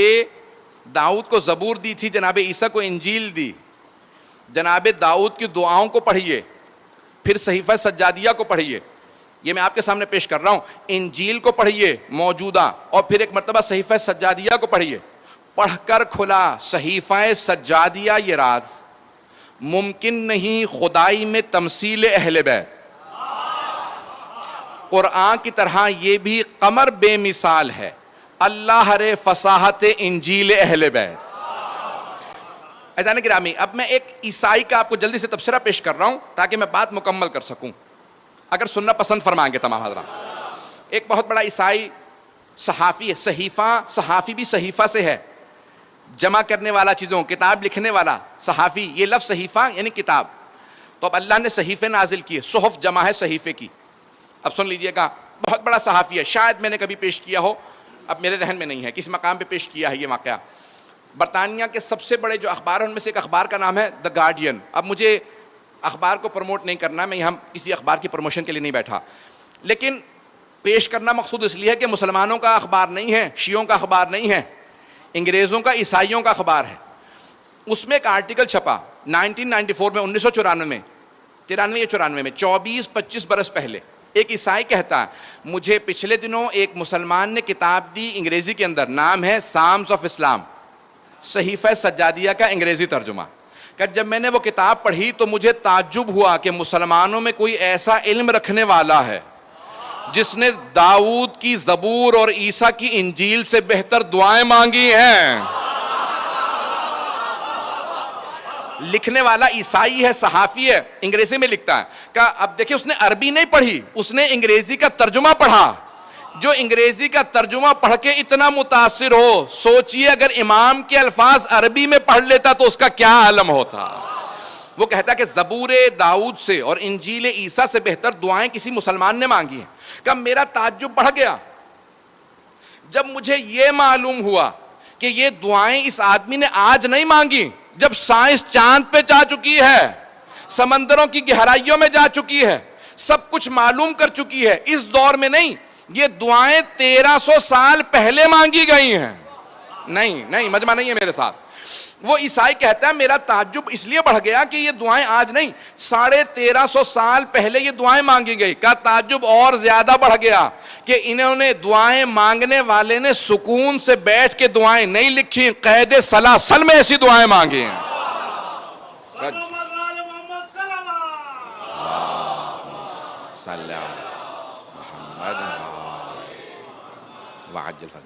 داؤد کو زبور دی تھی، جناب عیسیٰ کو انجیل دی۔ جناب داؤد کی دعاؤں کو پڑھیے، پھر صحیفہ سجادیہ کو پڑھیے، یہ میں آپ کے سامنے پیش کر رہا ہوں۔ انجیل کو پڑھیے موجودہ، اور پھر ایک مرتبہ صحیفہ سجادیہ کو پڑھیے۔ پڑھ کر کھلا صحیفہ سجادیہ یہ راز، ممکن نہیں خدائی میں تمثیل اہل بیت، قرآن کی طرح یہ بھی قمر بے مثال ہے، اللہ رے فصاحت انجیل اہل بیت۔ عزیزان گرامی، اب میں ایک عیسائی کا آپ کو جلدی سے تبصرہ پیش کر رہا ہوں تاکہ میں بات مکمل کر سکوں، اگر سننا پسند فرمائیں گے تمام حضرات۔ ایک بہت بڑا عیسائی صحافی ہے، صحیفہ، صحافی بھی صحیفہ سے ہے، جمع کرنے والا چیزوں، کتاب لکھنے والا صحافی، یہ لفظ صحیفہ یعنی کتاب۔ تو اب اللہ نے صحیفے نازل کیے، صحف جمع ہے صحیفے کی۔ اب سن لیجئے گا، بہت بڑا صحافی ہے، شاید میں نے کبھی پیش کیا ہو، اب میرے ذہن میں نہیں ہے کس مقام پہ پیش کیا ہے یہ واقعہ۔ برطانیہ کے سب سے بڑے جو اخبار ہیں ان میں سے ایک اخبار کا نام ہے دا گارڈین۔ اب مجھے اخبار کو پروموٹ نہیں کرنا، میں یہاں کسی اخبار کی پروموشن کے لیے نہیں بیٹھا، لیکن پیش کرنا مقصود اس لیے ہے کہ مسلمانوں کا اخبار نہیں ہے، شیعوں کا اخبار نہیں ہے، انگریزوں کا، عیسائیوں کا اخبار ہے۔ اس میں ایک آرٹیکل چھپا 1994 میں، 1994 میں، 93 یا 94 میں، 24-25 برس پہلے۔ ایک عیسائی کہتا ہے مجھے پچھلے دنوں ایک مسلمان نے کتاب دی انگریزی کے اندر، نام ہے سامز آف اسلام، صحیفہ سجادیہ کا انگریزی ترجمہ، کہ جب میں نے وہ کتاب پڑھی تو مجھے تعجب ہوا کہ مسلمانوں میں کوئی ایسا علم رکھنے والا ہے جس نے داؤد کی زبور اور عیسیٰ کی انجیل سے بہتر دعائیں مانگی ہیں۔ لکھنے والا عیسائی ہے، صحافی ہے، انگریزی میں لکھتا ہے، کہ اب دیکھیں اس نے عربی نہیں پڑھی، اس نے انگریزی کا ترجمہ پڑھا۔ جو انگریزی کا ترجمہ پڑھ کے اتنا متاثر ہو، سوچئے اگر امام کے الفاظ عربی میں پڑھ لیتا تو اس کا کیا عالم ہوتا۔ وہ کہتا کہ زبور داؤد سے اور انجیل عیسیٰ سے بہتر دعائیں کسی مسلمان نے مانگی ہیں۔ کہ میرا تعجب بڑھ گیا جب مجھے یہ معلوم ہوا کہ یہ دعائیں اس آدمی نے آج نہیں مانگی، جب سائنس چاند پہ جا چکی ہے، سمندروں کی گہرائیوں میں جا چکی ہے، سب کچھ معلوم کر چکی ہے، اس دور میں نہیں، یہ دعائیں 1300 سال پہلے مانگی گئی ہیں۔ نہیں مجمع نہیں ہے میرے ساتھ۔ وہ عیسائی کہتا ہے میرا تعجب اس لیے بڑھ گیا کہ یہ دعائیں آج نہیں، 1350 سال پہلے یہ دعائیں مانگی گئی۔ کا تعجب اور زیادہ بڑھ گیا کہ انہوں نے دعائیں مانگنے والے نے سکون سے بیٹھ کے دعائیں نہیں لکھی، قید سلاسل میں ایسی دعائیں مانگی ہیں۔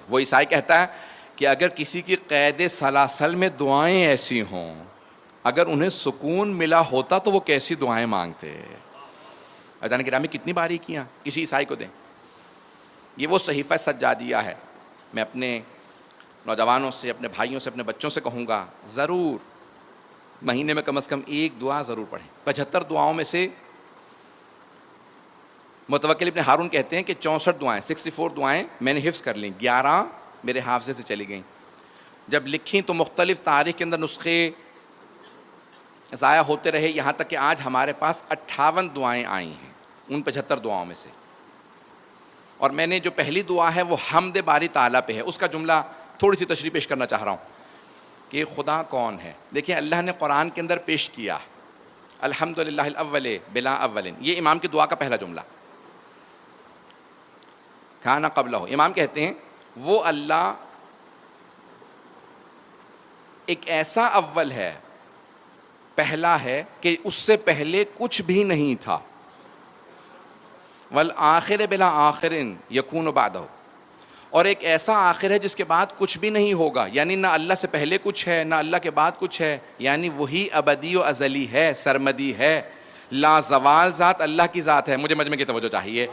وہ عیسائی کہتا ہے کہ اگر کسی کی قید سلاسل میں دعائیں ایسی ہوں، اگر انہیں سکون ملا ہوتا تو وہ کیسی دعائیں مانگتے۔ عزیزان گرامی، کتنی باریکیاں کسی عیسائی کو دیں۔ یہ وہ صحیفہ سجادیہ ہے۔ میں اپنے نوجوانوں سے، اپنے بھائیوں سے، اپنے بچوں سے کہوں گا ضرور مہینے میں کم از کم ایک دعا ضرور پڑھیں. 75 دعاؤں میں سے متوکل ابن ہارون کہتے ہیں کہ 64 دعائیں 64 دعائیں میں نے حفظ کر لیں, 11 میرے حافظے سے چلی گئیں. جب لکھیں تو مختلف تاریخ کے اندر نسخے ضائع ہوتے رہے, یہاں تک کہ آج ہمارے پاس 58 دعائیں آئی ہیں ان 75 دعاؤں میں سے. اور میں نے جو پہلی دعا ہے وہ حمد باری تعالیٰ پہ ہے. اس کا جملہ تھوڑی سی تشریح پیش کرنا چاہ رہا ہوں کہ خدا کون ہے. دیکھیں اللہ نے قرآن کے اندر پیش کیا الحمدللہ الاول بلا اولن, یہ امام کی دعا کا پہلا جملہ. کھانا قبلہ, امام کہتے ہیں وہ اللہ ایک ایسا اول ہے, پہلا ہے کہ اس سے پہلے کچھ بھی نہیں تھا. والآخر بلا آخر یکون بعدہ, اور ایک ایسا آخر ہے جس کے بعد کچھ بھی نہیں ہوگا, یعنی نہ اللہ سے پہلے کچھ ہے نہ اللہ کے بعد کچھ ہے, یعنی وہی ابدی و ازلی ہے, سرمدی ہے, لا زوال ذات اللہ کی ذات ہے. مجھے مجمع کی توجہ چاہیے.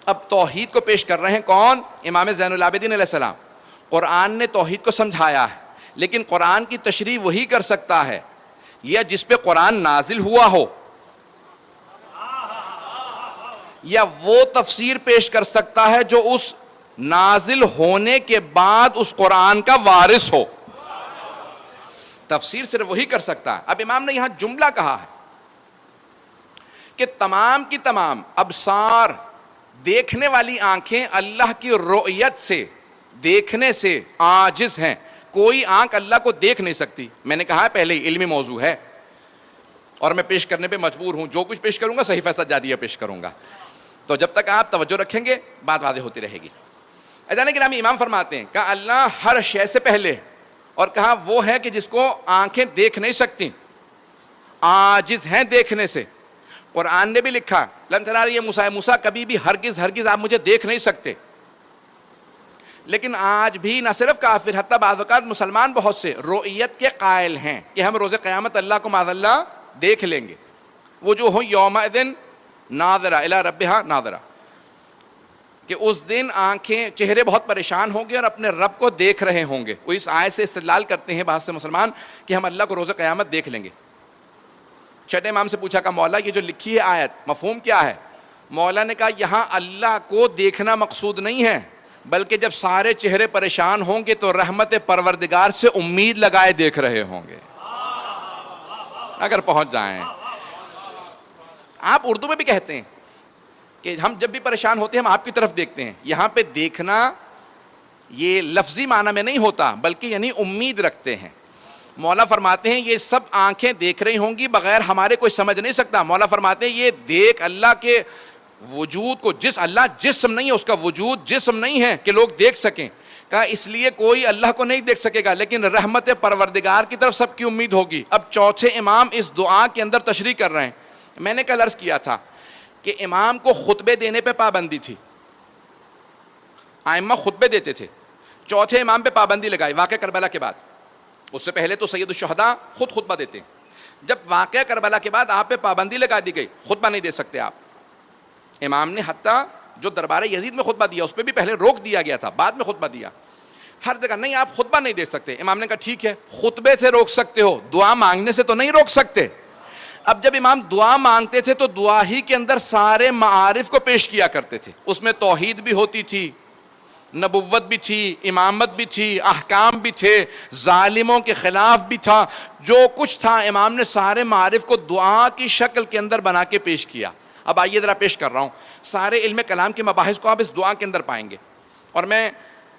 اب توحید کو پیش کر رہے ہیں کون؟ امام زین العابدین علیہ السلام. قرآن نے توحید کو سمجھایا ہے, لیکن قرآن کی تشریح وہی کر سکتا ہے یا جس پہ قرآن نازل ہوا ہو, یا وہ تفسیر پیش کر سکتا ہے جو اس نازل ہونے کے بعد اس قرآن کا وارث ہو. تفسیر صرف وہی کر سکتا ہے. اب امام نے یہاں جملہ کہا ہے کہ تمام کی تمام ابصار, دیکھنے والی آنکھیں اللہ کی رؤیت سے, دیکھنے سے عاجز ہیں. کوئی آنکھ اللہ کو دیکھ نہیں سکتی. میں نے کہا ہے پہلے ہی علمی موضوع ہے اور میں پیش کرنے پہ مجبور ہوں. جو کچھ پیش کروں گا صحیفہ سجادیہ پیش کروں گا, تو جب تک آپ توجہ رکھیں گے بات واضح ہوتی رہے گی. عزیزان گرامی, امام فرماتے ہیں کہ اللہ ہر شے سے پہلے, اور کہا وہ ہے کہ جس کو آنکھیں دیکھ نہیں سکتی, عاجز ہیں دیکھنے سے. قرآن نے بھی لکھا لن ترانی موسیٰ کبھی بھی ہرگز ہرگز آپ مجھے دیکھ نہیں سکتے. لیکن آج بھی نہ صرف کافر, حتیٰ بعض اوقات مسلمان بہت سے رؤیت کے قائل ہیں کہ ہم روز قیامت اللہ کو معاذ اللہ دیکھ لیں گے. وجوہ یومئذ ناظرہ الی ربہا ناظرہ, کہ اس دن آنکھیں, چہرے بہت پریشان ہوں گے اور اپنے رب کو دیکھ رہے ہوں گے. وہ اس آیت سے استدلال کرتے ہیں بہت سے مسلمان کہ ہم اللہ کو روز قیامت دیکھ لیں گے. چھٹے امام سے پوچھا کہ مولا یہ جو لکھی ہے آیت مفہوم کیا ہے؟ مولا نے کہا یہاں اللہ کو دیکھنا مقصود نہیں ہے, بلکہ جب سارے چہرے پریشان ہوں گے تو رحمت پروردگار سے امید لگائے دیکھ رہے ہوں گے, اگر پہنچ جائیں. آپ اردو میں بھی کہتے ہیں کہ ہم جب بھی پریشان ہوتے ہیں ہم آپ کی طرف دیکھتے ہیں. یہاں پہ دیکھنا یہ لفظی معنی میں نہیں ہوتا, بلکہ یعنی امید رکھتے ہیں. مولا فرماتے ہیں یہ سب آنکھیں دیکھ رہی ہوں گی بغیر ہمارے کوئی سمجھ نہیں سکتا. مولا فرماتے ہیں یہ دیکھ اللہ کے وجود کو, جس اللہ جسم نہیں ہے, اس کا وجود جسم نہیں ہے کہ لوگ دیکھ سکیں. کہا اس لیے کوئی اللہ کو نہیں دیکھ سکے گا, لیکن رحمت پروردگار کی طرف سب کی امید ہوگی. اب چوتھے امام اس دعا کے اندر تشریح کر رہے ہیں. میں نے کل عرض کیا تھا کہ امام کو خطبے دینے پہ پابندی تھی, ائمہ خطبے دیتے تھے. چوتھے امام پہ پابندی لگائی واقعہ کربلا کے بعد. اس سے پہلے تو سید الشہداء خود خطبہ دیتے ہیں. جب واقعہ کربلا کے بعد آپ پہ پابندی لگا دی گئی, خطبہ نہیں دے سکتے آپ. امام نے حتیٰ جو دربار یزید میں خطبہ دیا اس پہ بھی پہلے روک دیا گیا تھا, بعد میں خطبہ دیا. ہر جگہ نہیں آپ خطبہ نہیں دے سکتے. امام نے کہا ٹھیک ہے, خطبے سے روک سکتے ہو, دعا مانگنے سے تو نہیں روک سکتے. اب جب امام دعا مانگتے تھے تو دعا ہی کے اندر سارے معارف کو پیش کیا کرتے تھے. اس میں توحید بھی ہوتی تھی, نبوت بھی تھی, امامت بھی تھی, احکام بھی تھے, ظالموں کے خلاف بھی تھا, جو کچھ تھا امام نے سارے معارف کو دعا کی شکل کے اندر بنا کے پیش کیا. اب آئیے ذرا پیش کر رہا ہوں سارے علم کلام کے مباحث کو آپ اس دعا کے اندر پائیں گے, اور میں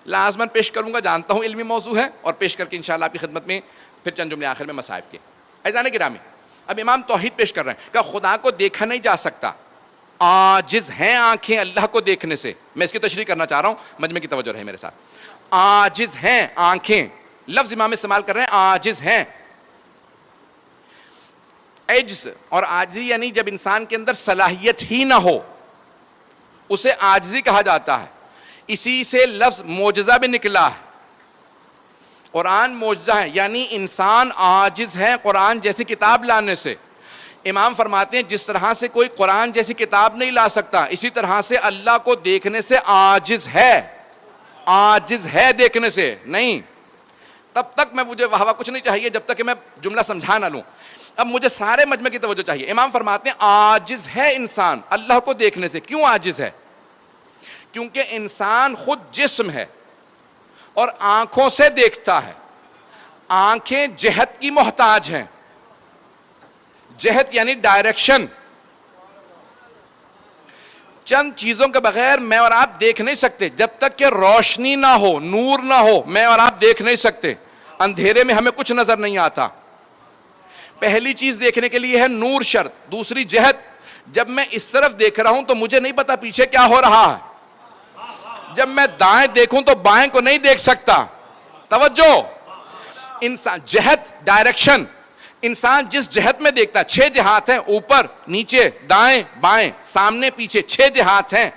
لازماً پیش کروں گا, جانتا ہوں علمی موضوع ہے, اور پیش کر کے انشاءاللہ آپ کی خدمت میں پھر چند جملے آخر میں مصائب کے. عزیزان گرامی, اب امام توحید پیش کر رہے ہیں کہ خدا کو دیکھا نہیں جا سکتا, عاجز ہیں آنکھیں اللہ کو دیکھنے سے. میں اس کی تشریح کرنا چاہ رہا ہوں, مجمع کی توجہ رہے میرے ساتھ. عاجز ہیں آنکھیں, لفظ امام استعمال کر رہے ہیں عاجز ہیں. عجز اور عاجزی یعنی جب انسان کے اندر صلاحیت ہی نہ ہو اسے عاجزی کہا جاتا ہے. اسی سے لفظ معجزہ بھی نکلا ہے. قرآن معجزہ ہے, یعنی انسان عاجز ہے قرآن جیسی کتاب لانے سے. امام فرماتے ہیں جس طرح سے کوئی قرآن جیسی کتاب نہیں لا سکتا, اسی طرح سے اللہ کو دیکھنے سے عاجز ہے. عاجز ہے دیکھنے سے نہیں. تب تک مجھے واہ واہ کچھ نہیں چاہیے جب تک کہ میں جملہ سمجھا نہ لوں. اب مجھے سارے مجمع کی توجہ چاہیے. امام فرماتے ہیں عاجز ہے انسان اللہ کو دیکھنے سے. کیوں عاجز ہے؟ کیونکہ انسان خود جسم ہے اور آنکھوں سے دیکھتا ہے. آنکھیں جہت کی محتاج ہیں. جہت یعنی ڈائریکشن. چند چیزوں کے بغیر میں اور آپ دیکھ نہیں سکتے. جب تک کہ روشنی نہ ہو, نور نہ ہو, میں اور آپ دیکھ نہیں سکتے. اندھیرے میں ہمیں کچھ نظر نہیں آتا. پہلی چیز دیکھنے کے لیے ہے نور شرط. دوسری جہت. جب میں اس طرف دیکھ رہا ہوں تو مجھے نہیں پتا پیچھے کیا ہو رہا ہے. جب میں دائیں دیکھوں تو بائیں کو نہیں دیکھ سکتا. توجہ. انسان جہت, ڈائریکشن. انسان جس جہت میں دیکھتا ہے, 6 جہات ہیں, اوپر نیچے دائیں بائیں سامنے پیچھے, 6 جہات ہیں.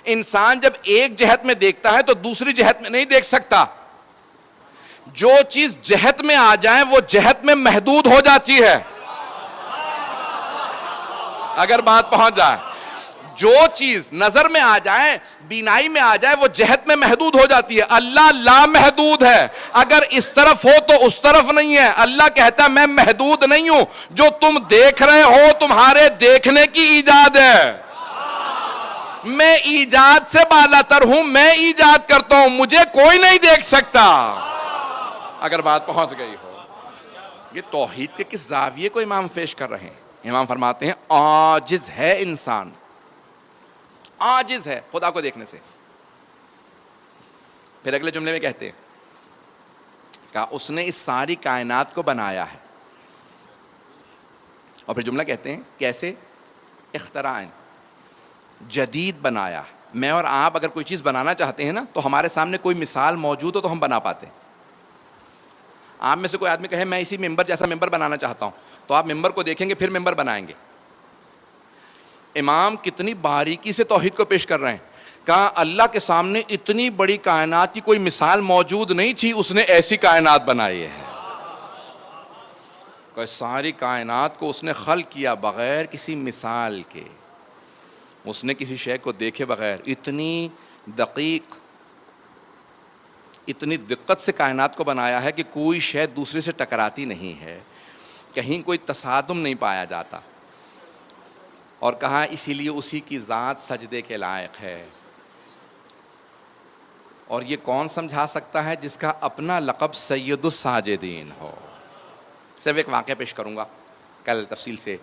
انسان جب ایک جہت میں دیکھتا ہے تو دوسری جہت میں نہیں دیکھ سکتا. جو چیز جہت میں آ جائے وہ جہت میں محدود ہو جاتی ہے. اگر بات پہنچ جائے, جو چیز نظر میں آ جائے, بینائی میں آ جائے, وہ جہت میں محدود ہو جاتی ہے. اللہ لامحدود ہے. اگر اس طرف ہو تو اس طرف نہیں ہے. اللہ کہتا ہے میں محدود نہیں ہوں. جو تم دیکھ رہے ہو تمہارے دیکھنے کی ایجاد ہے. میں ایجاد سے بالا تر ہوں. میں ایجاد کرتا ہوں, مجھے کوئی نہیں دیکھ سکتا. اگر بات پہنچ گئی ہو. یہ توحید کے کس زاویے کو امام پیش کر رہے ہیں؟ امام فرماتے ہیں عاجز ہے انسان. عاجز ہے خدا کو دیکھنے سے. پھر اگلے جملے میں کہتے ہیں کہ اس نے اس ساری کائنات کو بنایا ہے. اور پھر جملہ کہتے ہیں کیسے؟ اختراعً, جدید بنایا. میں اور آپ اگر کوئی چیز بنانا چاہتے ہیں نا تو ہمارے سامنے کوئی مثال موجود ہو تو ہم بنا پاتے ہیں. آپ میں سے کوئی آدمی کہے میں اسی ممبر جیسا ممبر بنانا چاہتا ہوں, تو آپ ممبر کو دیکھیں گے پھر ممبر بنائیں گے. امام کتنی باریکی سے توحید کو پیش کر رہے ہیں. کہا اللہ کے سامنے اتنی بڑی کائنات کی کوئی مثال موجود نہیں تھی, اس نے ایسی کائنات بنائی ہے. کہ ساری کائنات کو اس نے خلق کیا بغیر کسی مثال کے. اس نے کسی شے کو دیکھے بغیر اتنی دقیق, اتنی دقت سے کائنات کو بنایا ہے کہ کوئی شے دوسرے سے ٹکراتی نہیں ہے, کہیں کوئی تصادم نہیں پایا جاتا. اور کہا اسی لیے اسی کی ذات سجدے کے لائق ہے. اور یہ کون سمجھا سکتا ہے؟ جس کا اپنا لقب سید الساجدین ہو. صرف ایک واقعہ پیش کروں گا, کل تفصیل سے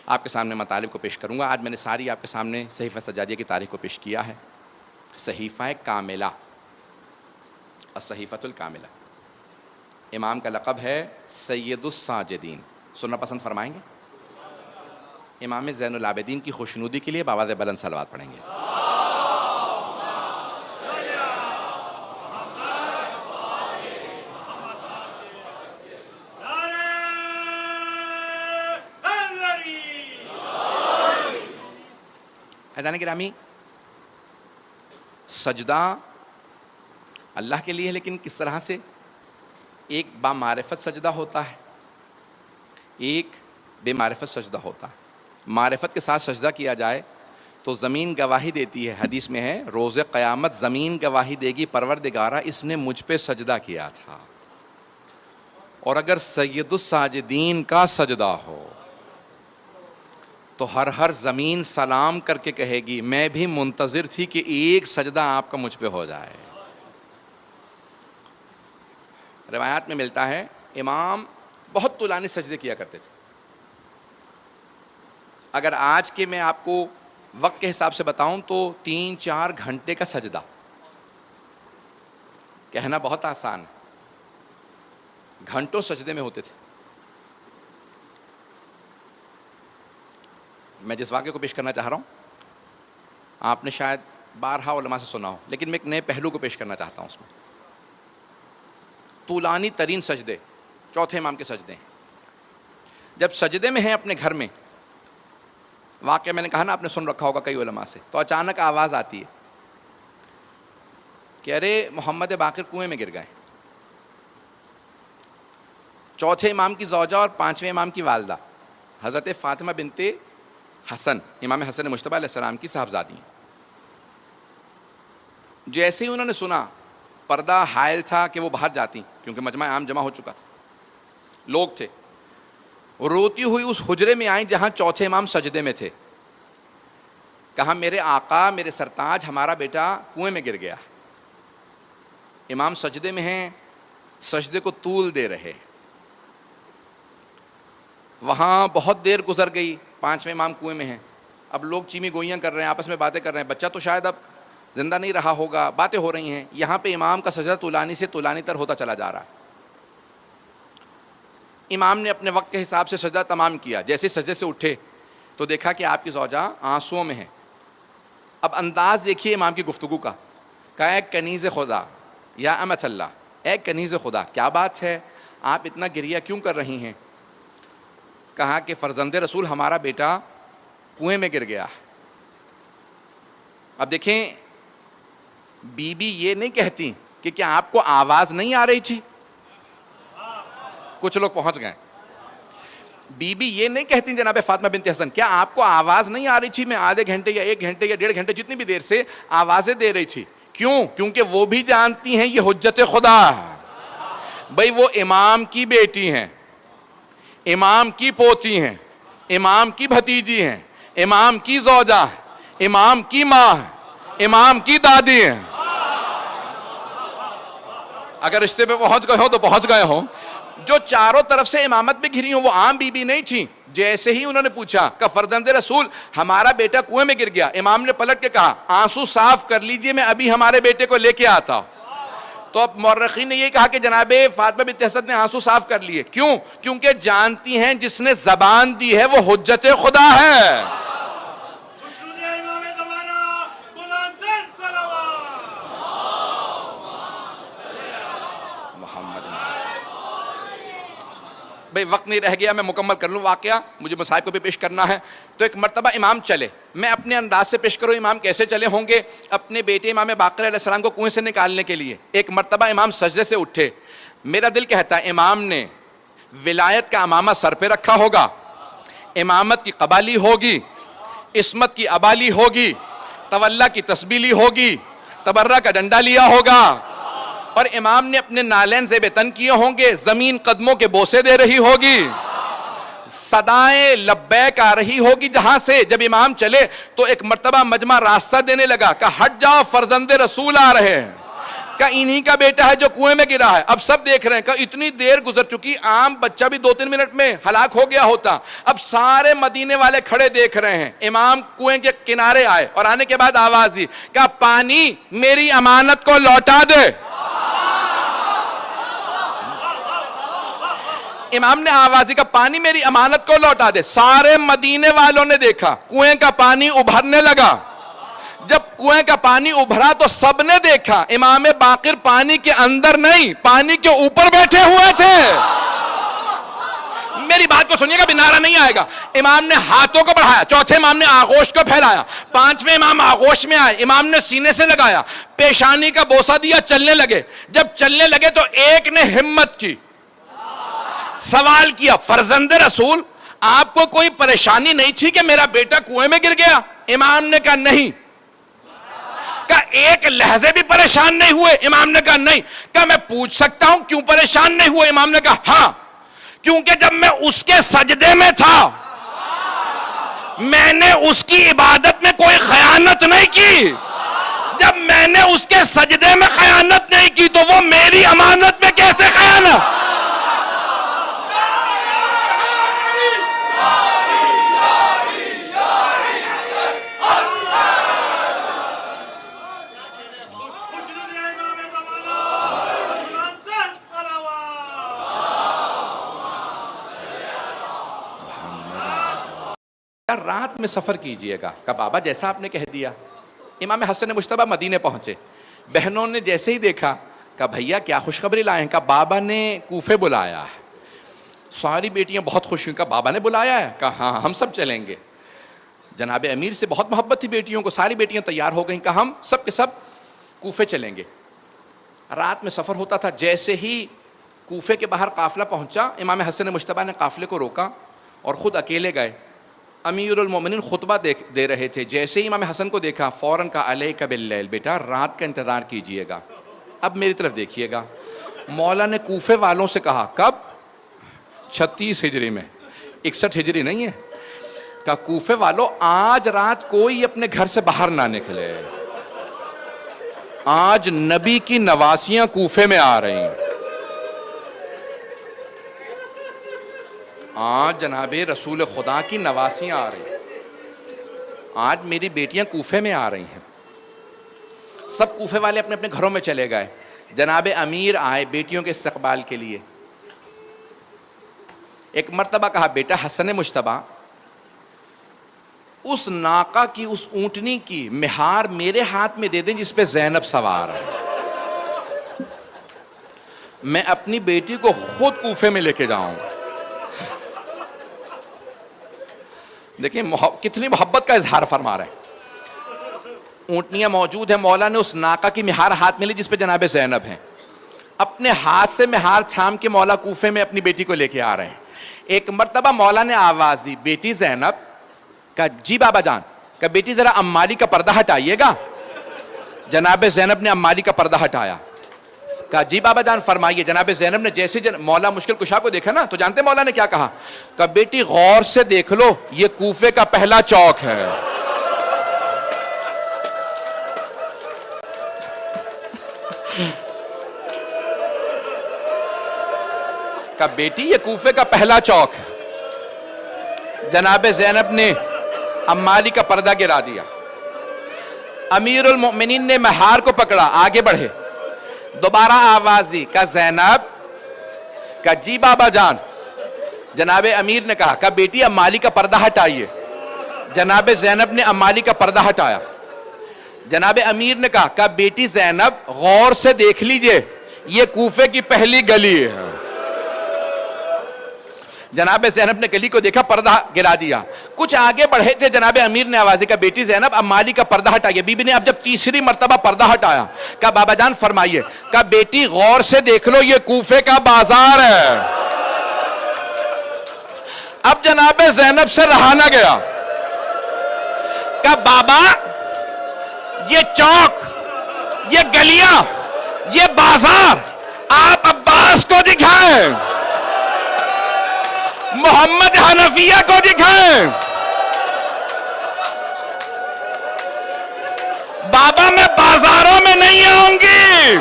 آپ کے سامنے مطالب کو پیش کروں گا. آج میں نے ساری آپ کے سامنے صحیفہ سجادیہ کی تاریخ کو پیش کیا ہے. صحیفہ کاملہ, الصحیفۃ الکاملہ. امام کا لقب ہے سید الساجدین. سننا پسند فرمائیں گے؟ امام زین العابدین کی خوشنودی کے لیے بآواز بلند صلوات پڑھیں گے. حضرات گرامی, سجدہ اللہ کے لیے ہے, لیکن کس طرح سے؟ ایک با معرفت سجدہ ہوتا ہے, ایک بے معرفت سجدہ ہوتا ہے. معرفت کے ساتھ سجدہ کیا جائے تو زمین گواہی دیتی ہے. حدیث میں ہے روز قیامت زمین گواہی دے گی پروردگارا اس نے مجھ پہ سجدہ کیا تھا. اور اگر سید الساجدین کا سجدہ ہو تو ہر زمین سلام کر کے کہے گی میں بھی منتظر تھی کہ ایک سجدہ آپ کا مجھ پہ ہو جائے. روایات میں ملتا ہے امام بہت طولانی سجدے کیا کرتے تھے. اگر آج کے میں آپ کو وقت کے حساب سے بتاؤں تو 3-4 گھنٹے کا سجدہ کہنا بہت آسان ہے, گھنٹوں سجدے میں ہوتے تھے. میں جس واقعے کو پیش کرنا چاہ رہا ہوں آپ نے شاید بارہا علماء سے سنا ہو, لیکن میں ایک نئے پہلو کو پیش کرنا چاہتا ہوں. اس میں طولانی ترین سجدے چوتھے امام کے سجدے ہیں. جب سجدے میں ہیں اپنے گھر میں, واقعہ میں نے کہا نا آپ نے سن رکھا ہوگا کئی علماء سے, تو اچانک آواز آتی ہے کہ ارے محمد باقر کنویں میں گر گئے. چوتھے امام کی زوجہ اور 5ویں امام کی والدہ حضرت فاطمہ بنت حسن, امام حسن مجتبیٰ علیہ السلام کی صاحبزادی ہیں. جیسے ہی انہوں نے سنا پردہ حائل تھا کہ وہ باہر جاتی، کیونکہ مجمع عام جمع ہو چکا تھا، لوگ تھے. روتی ہوئی اس حجرے میں آئیں جہاں چوتھے امام سجدے میں تھے. کہا میرے آقا، میرے سرتاج، ہمارا بیٹا کنویں میں گر گیا. امام سجدے میں ہیں، سجدے کو طول دے رہے. وہاں بہت دیر گزر گئی، پانچویں امام کنویں میں ہیں. اب لوگ چیمی گوئیاں کر رہے ہیں، آپس میں باتیں کر رہے ہیں. بچہ تو شاید اب زندہ نہیں رہا ہوگا، باتیں ہو رہی ہیں. یہاں پہ امام کا سجدہ طولانی سے طولانی تر ہوتا چلا جا رہا ہے. امام نے اپنے وقت کے حساب سے سجدہ تمام کیا. جیسے سجدے سے اٹھے تو دیکھا کہ آپ کی زوجہ آنسوؤں میں ہے. اب انداز دیکھیے امام کی گفتگو کا. کہا اے کنیز خدا یا امت اللہ، اے کنیز خدا، کیا بات ہے، آپ اتنا گریہ کیوں کر رہی ہیں؟ کہا کہ فرزند رسول ہمارا بیٹا کنویں میں گر گیا. اب دیکھیں، بی بی یہ نہیں کہتی کہ کیا آپ کو آواز نہیں آ رہی تھی. کچھ لوگ پہنچ گئے. بی بی یہ نہیں کہتی جناب فاطمہ بنت حسن، کیا آپ کو آواز نہیں آ رہی تھی، میں آدھے گھنٹے یا 1 گھنٹے یا 1.5 گھنٹے جتنی بھی دیر سے آوازیں دے رہی تھی. کیوں؟ کیونکہ وہ بھی جانتی ہیں یہ حجت خدا ہے. بھئی وہ امام کی بیٹی ہیں، امام کی پوتی ہیں، امام کی بھتیجی ہیں، امام کی زوجہ ہیں، امام کی ماں ہیں، امام کی دادی ہیں. اگر رشتے پہ پہنچ گئے ہو تو پہنچ گئے ہو. جو چاروں طرف سے امامت میں گھری ہوں وہ عام بی بی نہیں تھی. جیسے ہی انہوں نے پوچھا کہ فرزند رسول ہمارا بیٹا کنویں میں گر گیا، امام نے پلٹ کے کہا آنسو صاف کر لیجئے، میں ابھی ہمارے بیٹے کو لے کے آتا ہوں. تو اب مورخین نے یہ کہا کہ جناب فاطمہ بنت حسن نے آنسو صاف کر لیے. کیوں؟ کیونکہ جانتی ہیں جس نے زبان دی ہے وہ حجت خدا ہے. بھئی وقت نہیں رہ گیا، میں مکمل کر لوں واقعہ، مجھے مصاحب کو بھی پیش کرنا ہے. تو ایک مرتبہ امام چلے، میں اپنے انداز سے پیش کروں امام کیسے چلے ہوں گے اپنے بیٹے امام باقر علیہ السلام کو کنویں سے نکالنے کے لیے. ایک مرتبہ امام سجدے سے اٹھے. میرا دل کہتا ہے امام نے ولایت کا امامہ سر پہ رکھا ہوگا، امامت کی قبالی ہوگی، عصمت کی ابالی ہوگی، تولا کی تسبیح لی ہوگی، تبرہ کا ڈنڈا لیا ہوگا، اور امام نے اپنے نالین زیب تن کیے ہوں گے، زمین قدموں کے بوسے دے رہی ہوگی، صدائیں لبیک آ رہی ہوگی جہاں سے. جب امام چلے تو ایک مرتبہ مجمع راستہ دینے لگا کہ ہٹ جاؤ، فرزند رسول آ رہے ہیں. کہ انہی کا بیٹا ہے جو کنویں میں گرا ہے. اب سب دیکھ رہے ہیں کہ اتنی دیر گزر چکی، عام بچہ بھی 2-3 منٹ میں ہلاک ہو گیا ہوتا. اب سارے مدینے والے کھڑے دیکھ رہے ہیں. امام کنویں کے کنارے آئے اور آنے کے بعد آواز دی کہ پانی میری امانت کو لوٹا دے. امام نے آواز دی کہ پانی میری امانت کو لوٹا دے. سارے مدینے والوں نے دیکھا کنویں کا پانی ابھرنے لگا. جب کنویں کا پانی ابھرا تو سب نے دیکھا امام باقر پانی کے اندر نہیں، پانی کے اوپر بیٹھے ہوئے تھے. میری بات کو سنیے گا، بنارا نہیں آئے گا. امام نے ہاتھوں کو بڑھایا، چوتھے امام نے آغوش کو پھیلایا، پانچویں امام آغوش میں آئے، امام نے سینے سے لگایا، پیشانی کا بوسہ دیا، چلنے لگے. جب چلنے لگے تو ایک نے ہمت کی، سوال کیا فرزند رسول آپ کو کوئی پریشانی نہیں تھی کہ میرا بیٹا کنویں میں گر گیا؟ امام نے کہا نہیں. کہا ایک لحظے بھی پریشان نہیں ہوئے؟ امام نے کہا نہیں. کہا میں پوچھ سکتا ہوں کیوں پریشان نہیں ہوئے؟ امام نے کہا ہاں، کیونکہ جب میں اس کے سجدے میں تھا میں نے اس کی عبادت میں کوئی خیانت نہیں کی. جب میں نے اس کے سجدے میں خیانت نہیں کی تو وہ میری امانت میں کیسے خیانت؟ رات میں سفر کیجئے گا. کہ بابا جیسا آپ نے کہہ دیا. امام حسن مجتبیٰ مدینے پہنچے. بہنوں نے جیسے ہی دیکھا کہ بھیا کیا خوشخبری لائے ہیں؟ کہ بابا نے کوفے بلایا ہے. ساری بیٹیاں بہت خوش ہوئیں. کہ بابا نے بلایا ہے؟ کہ ہاں ہم سب چلیں گے. جناب امیر سے بہت محبت تھی بیٹیوں کو. ساری بیٹیاں تیار ہو گئیں کہ ہم سب کے سب کوفے چلیں گے. رات میں سفر ہوتا تھا. جیسے ہی کوفے کے باہر قافلہ پہنچا امام حسن مجتبیٰ نے قافلے کو روکا اور خود اکیلے گئے. امیر المومنین خطبہ دے رہے تھے. جیسے ہی امام حسن کو دیکھا فوراً کہا علیک باللیل، بیٹا رات کا انتظار کیجئے گا. اب میری طرف دیکھیے گا, مولا نے کوفے والوں سے کہا, کب؟ 36 ہجری میں, 61 ہجری نہیں ہے. کہا کوفے والوں آج رات کوئی اپنے گھر سے باہر نہ نکلے, آج نبی کی نواسیاں کوفے میں آ رہی ہیں, آج جناب رسول خدا کی نواسیاں آ رہی ہیں, آج میری بیٹیاں کوفے میں آ رہی ہیں. سب کوفے والے اپنے اپنے گھروں میں چلے گئے. جناب امیر آئے بیٹیوں کے استقبال کے لیے. ایک مرتبہ کہا, بیٹا حسن مجتبیٰ, اس ناقہ کی, اس اونٹنی کی مہار میرے ہاتھ میں دے دیں جس پہ زینب سوار ہے, میں اپنی بیٹی کو خود کوفے میں لے کے جاؤں. دیکھیں کتنی محبت کا اظہار فرما رہے ہیں. اونٹنیاں موجود ہیں, مولا نے اس ناقہ کی مہار ہاتھ میں لی جس پہ جناب زینب ہیں. اپنے ہاتھ سے مہار تھام کے مولا کوفے میں اپنی بیٹی کو لے کے آ رہے ہیں. ایک مرتبہ مولا نے آواز دی, بیٹی زینب. کہا جی بابا جان. کہا بیٹی ذرا امالی کا پردہ ہٹائیے گا. جناب زینب نے امالی کا پردہ ہٹایا. کہا جی بابا جان فرمائیے. جناب زینب نے جیسے مولا مشکل کشا کو دیکھا نا, تو جانتے مولا نے کیا کہا؟ کہا بیٹی غور سے دیکھ لو, یہ کوفے کا پہلا چوک ہے. کہا بیٹی یہ کوفے کا پہلا چوک ہے. جناب زینب نے امالی کا پردہ گرا دیا. امیر المؤمنین نے مہار کو پکڑا, آگے بڑھے. دوبارہ آواز دی, کہا زینب. کہا جی بابا جان. جناب امیر نے کہا بیٹی امالی کا پردہ ہٹائیے. جناب زینب نے امالی کا پردہ ہٹایا. جناب امیر نے کہا بیٹی زینب غور سے دیکھ لیجئے, یہ کوفے کی پہلی گلی ہے. جناب زینب نے گلی کو دیکھا, پردہ گرا دیا. کچھ آگے بڑھے تھے, جناب امیر نے آواز دی, کہا بیٹی زینب امالی کا پردہ ہٹائیے. بی بی نے اب جب تیسری مرتبہ پردہ ہٹایا, کہا بابا جان فرمائیے. کہا بیٹی غور سے دیکھ لو, یہ کوفے کا بازار ہے. اب جناب زینب سے رہا نہ گیا. کہا بابا یہ چوک, یہ گلیاں, یہ بازار آپ عباس کو دکھائیں, محمد حنفیہ کو دکھائیں. بابا میں بازاروں میں نہیں آؤں گی,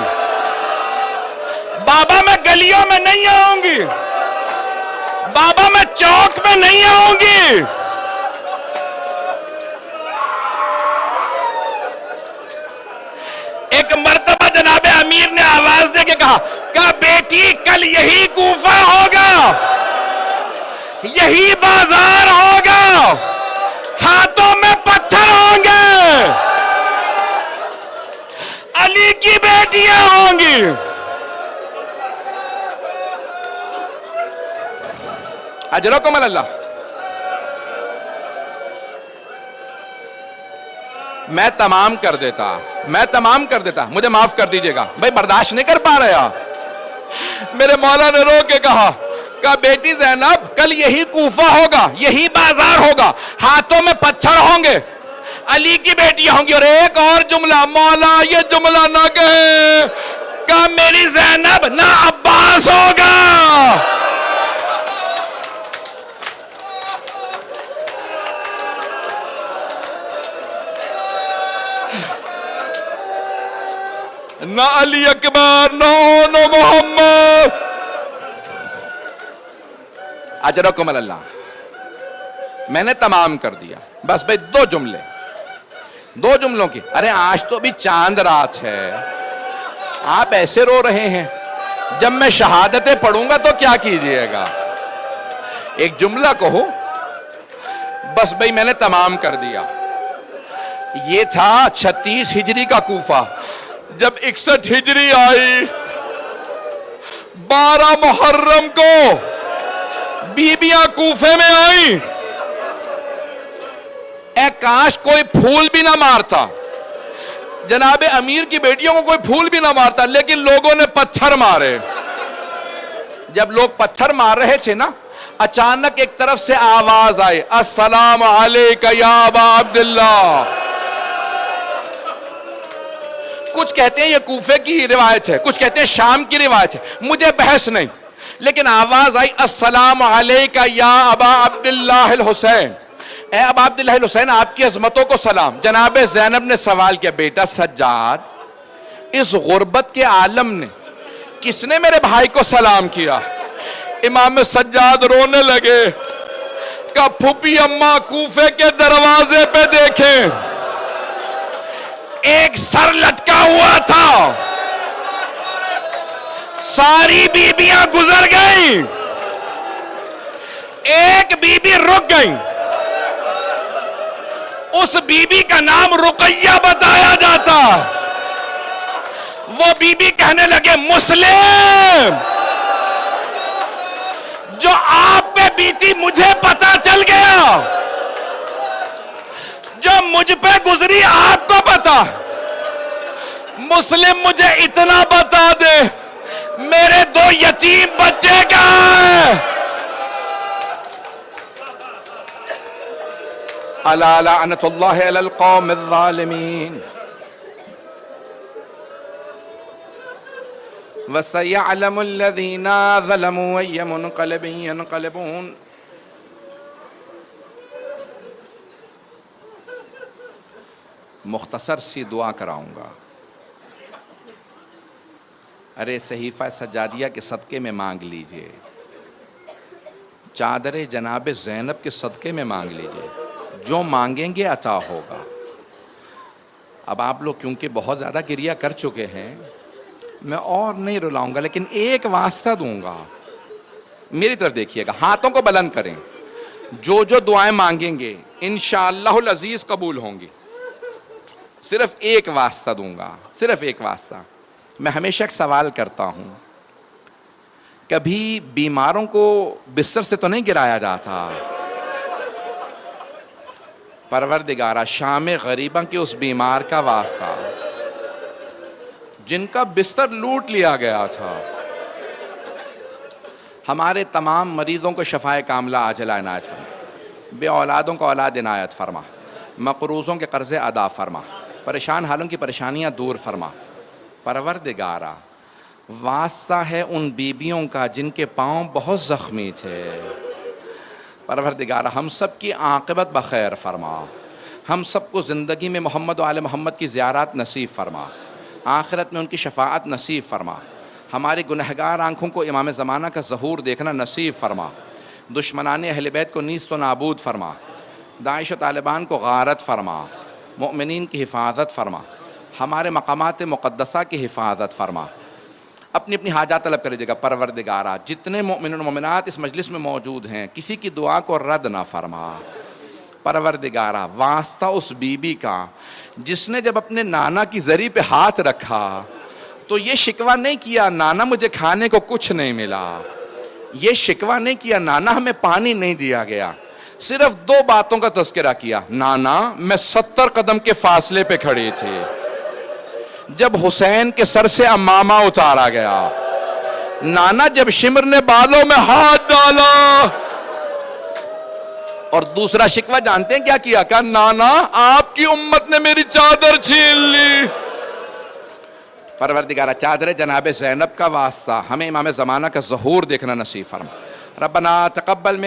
بابا میں گلیوں میں نہیں آؤں گی, بابا میں چوک میں نہیں آؤں گی. ایک مرتبہ جناب امیر نے آواز دے کے کہا بیٹی کل یہی کوفہ ہوگا, یہی بازار ہوگا, ہاتھوں میں پتھر ہوں گے, علی کی بیٹیاں ہوں گی. اجرکم اللہ. میں تمام کر دیتا, مجھے معاف کر دیجئے گا بھائی, برداشت نہیں کر پا رہا. میرے مولا نے رو کے کہا بیٹی زینب کل یہی کوفہ ہوگا, یہی بازار ہوگا, ہاتھوں میں پتھر ہوں گے, علی کی بیٹیاں ہوں گی. اور ایک اور جملہ, مولا یہ جملہ نہ کہے کہ میری زینب نہ عباس ہوگا. نہ علی اکبر, نہ محمد. اجرکم اللہ. میں نے تمام کر دیا, بس بھئی دو جملوں کی. ارے آج تو بھی چاند رات ہے, آپ ایسے رو رہے ہیں, جب میں شہادتیں پڑھوں گا تو کیا کیجئے گا. ایک جملہ کہو, بس بھئی میں نے تمام کر دیا. یہ تھا 36 ہجری کا کوفہ. جب 61 ہجری آئی, 12 محرم کو بیبیاں کوفے میں آئیں. اے کاش کوئی پھول بھی نہ مارتا, جناب امیر کی بیٹیوں کو کوئی پھول بھی نہ مارتا, لیکن لوگوں نے پتھر مارے. جب لوگ پتھر مار رہے تھے نا, اچانک ایک طرف سے آواز آئی, السلام علیکہ یا ابا عبداللہ. کچھ کہتے ہیں یہ کوفے کی روایت ہے، کچھ کہتے ہیں شام کی روایت ہے، مجھے بحث نہیں، لیکن آواز آئی السلام علیکہ یا ابا عبداللہ الحسین، اے ابا عبداللہ الحسین آپ کی عظمتوں کو سلام۔ جناب زینب نے سوال کیا، بیٹا سجاد اس غربت کے عالم نے کس نے میرے بھائی کو سلام کیا؟ امام سجاد رونے لگے، کہ پھوپھی اماں کوفے کے دروازے پہ دیکھیں، ایک سر لٹکا ہوا تھا، ساری بیبیاں گزر گئیں، ایک بی بی رک گئی، اس بی بی کا نام رقیہ بتایا جاتا، وہ بی بی کہنے لگے مسلم جو آپ پہ بیتی مجھے پتا چل گیا، جو مجھ پہ گزری آپ کو پتا، مسلم مجھے اتنا بتا دے میرے 2 یتیم بچے کہاں ہیں؟ الا لعنت اللہ علی القوم الظالمین وَسَيَعْلَمُ الَّذِينَ ظَلَمُوا أَيَّ مُنْقَلَبٍ يَنْقَلِبُونَ۔ مختصر سی دعا کراؤں گا، ارے صحیفہ سجادیہ کے صدقے میں مانگ لیجئے، چادر جناب زینب کے صدقے میں مانگ لیجئے، جو مانگیں گے عطا ہوگا۔ اب آپ لوگ کیونکہ بہت زیادہ گریہ کر چکے ہیں، میں اور نہیں رلاؤں گا، لیکن ایک واسطہ دوں گا، میری طرف دیکھیے گا، ہاتھوں کو بلند کریں، جو دعائیں مانگیں گے انشاءاللہ العزیز قبول ہوں گی۔ صرف ایک واسطہ دوں گا، صرف ایک واسطہ۔ میں ہمیشہ ایک سوال کرتا ہوں، کبھی بیماروں کو بستر سے تو نہیں گرایا جاتا؟ پروردگارہ شام غریباں کے اس بیمار کا واسطہ جن کا بستر لوٹ لیا گیا تھا، ہمارے تمام مریضوں کو شفائے کاملہ عاجلہ عنایت فرما، بے اولادوں کو اولاد عنایت فرما، مقروضوں کے قرض ادا فرما، پریشان حالوں کی پریشانیاں دور فرما۔ پروردگارہ واسطہ ہے ان بیبیوں کا جن کے پاؤں بہت زخمی تھے، پروردگارہ ہم سب کی عاقبت بخیر فرما، ہم سب کو زندگی میں محمد و آل محمد کی زیارات نصیب فرما، آخرت میں ان کی شفاعت نصیب فرما، ہماری گنہگار آنکھوں کو امام زمانہ کا ظہور دیکھنا نصیب فرما، دشمنان اہل بیت کو نیست و نابود فرما، داعش و طالبان کو غارت فرما، مؤمنین کی حفاظت فرما، ہمارے مقامات مقدسہ کی حفاظت فرما۔ اپنی اپنی حاجات طلب کر لیجیے گا۔ پروردگارہ جتنے مومنین و مومنات اس مجلس میں موجود ہیں کسی کی دعا کو رد نہ فرما۔ پروردگارہ واسطہ اس بی بی کا جس نے جب اپنے نانا کی زری پہ ہاتھ رکھا تو یہ شکوہ نہیں کیا نانا مجھے کھانے کو کچھ نہیں ملا، یہ شکوہ نہیں کیا نانا ہمیں پانی نہیں دیا گیا، صرف 2 باتوں کا تذکرہ کیا، نانا میں 70 قدم کے فاصلے پہ کھڑی تھی جب حسین کے سر سے امامہ اتارا گیا، نانا جب شمر نے بالوں میں ہاتھ ڈالا، اور دوسرا شکوہ جانتے ہیں کیا کیا؟ کہ نانا آپ کی امت نے میری چادر چھین لی۔ پروردگارہ چادر جناب زینب کا واسطہ ہمیں امام زمانہ کا ظہور دیکھنا نصیب فرما۔ ربنا تقبل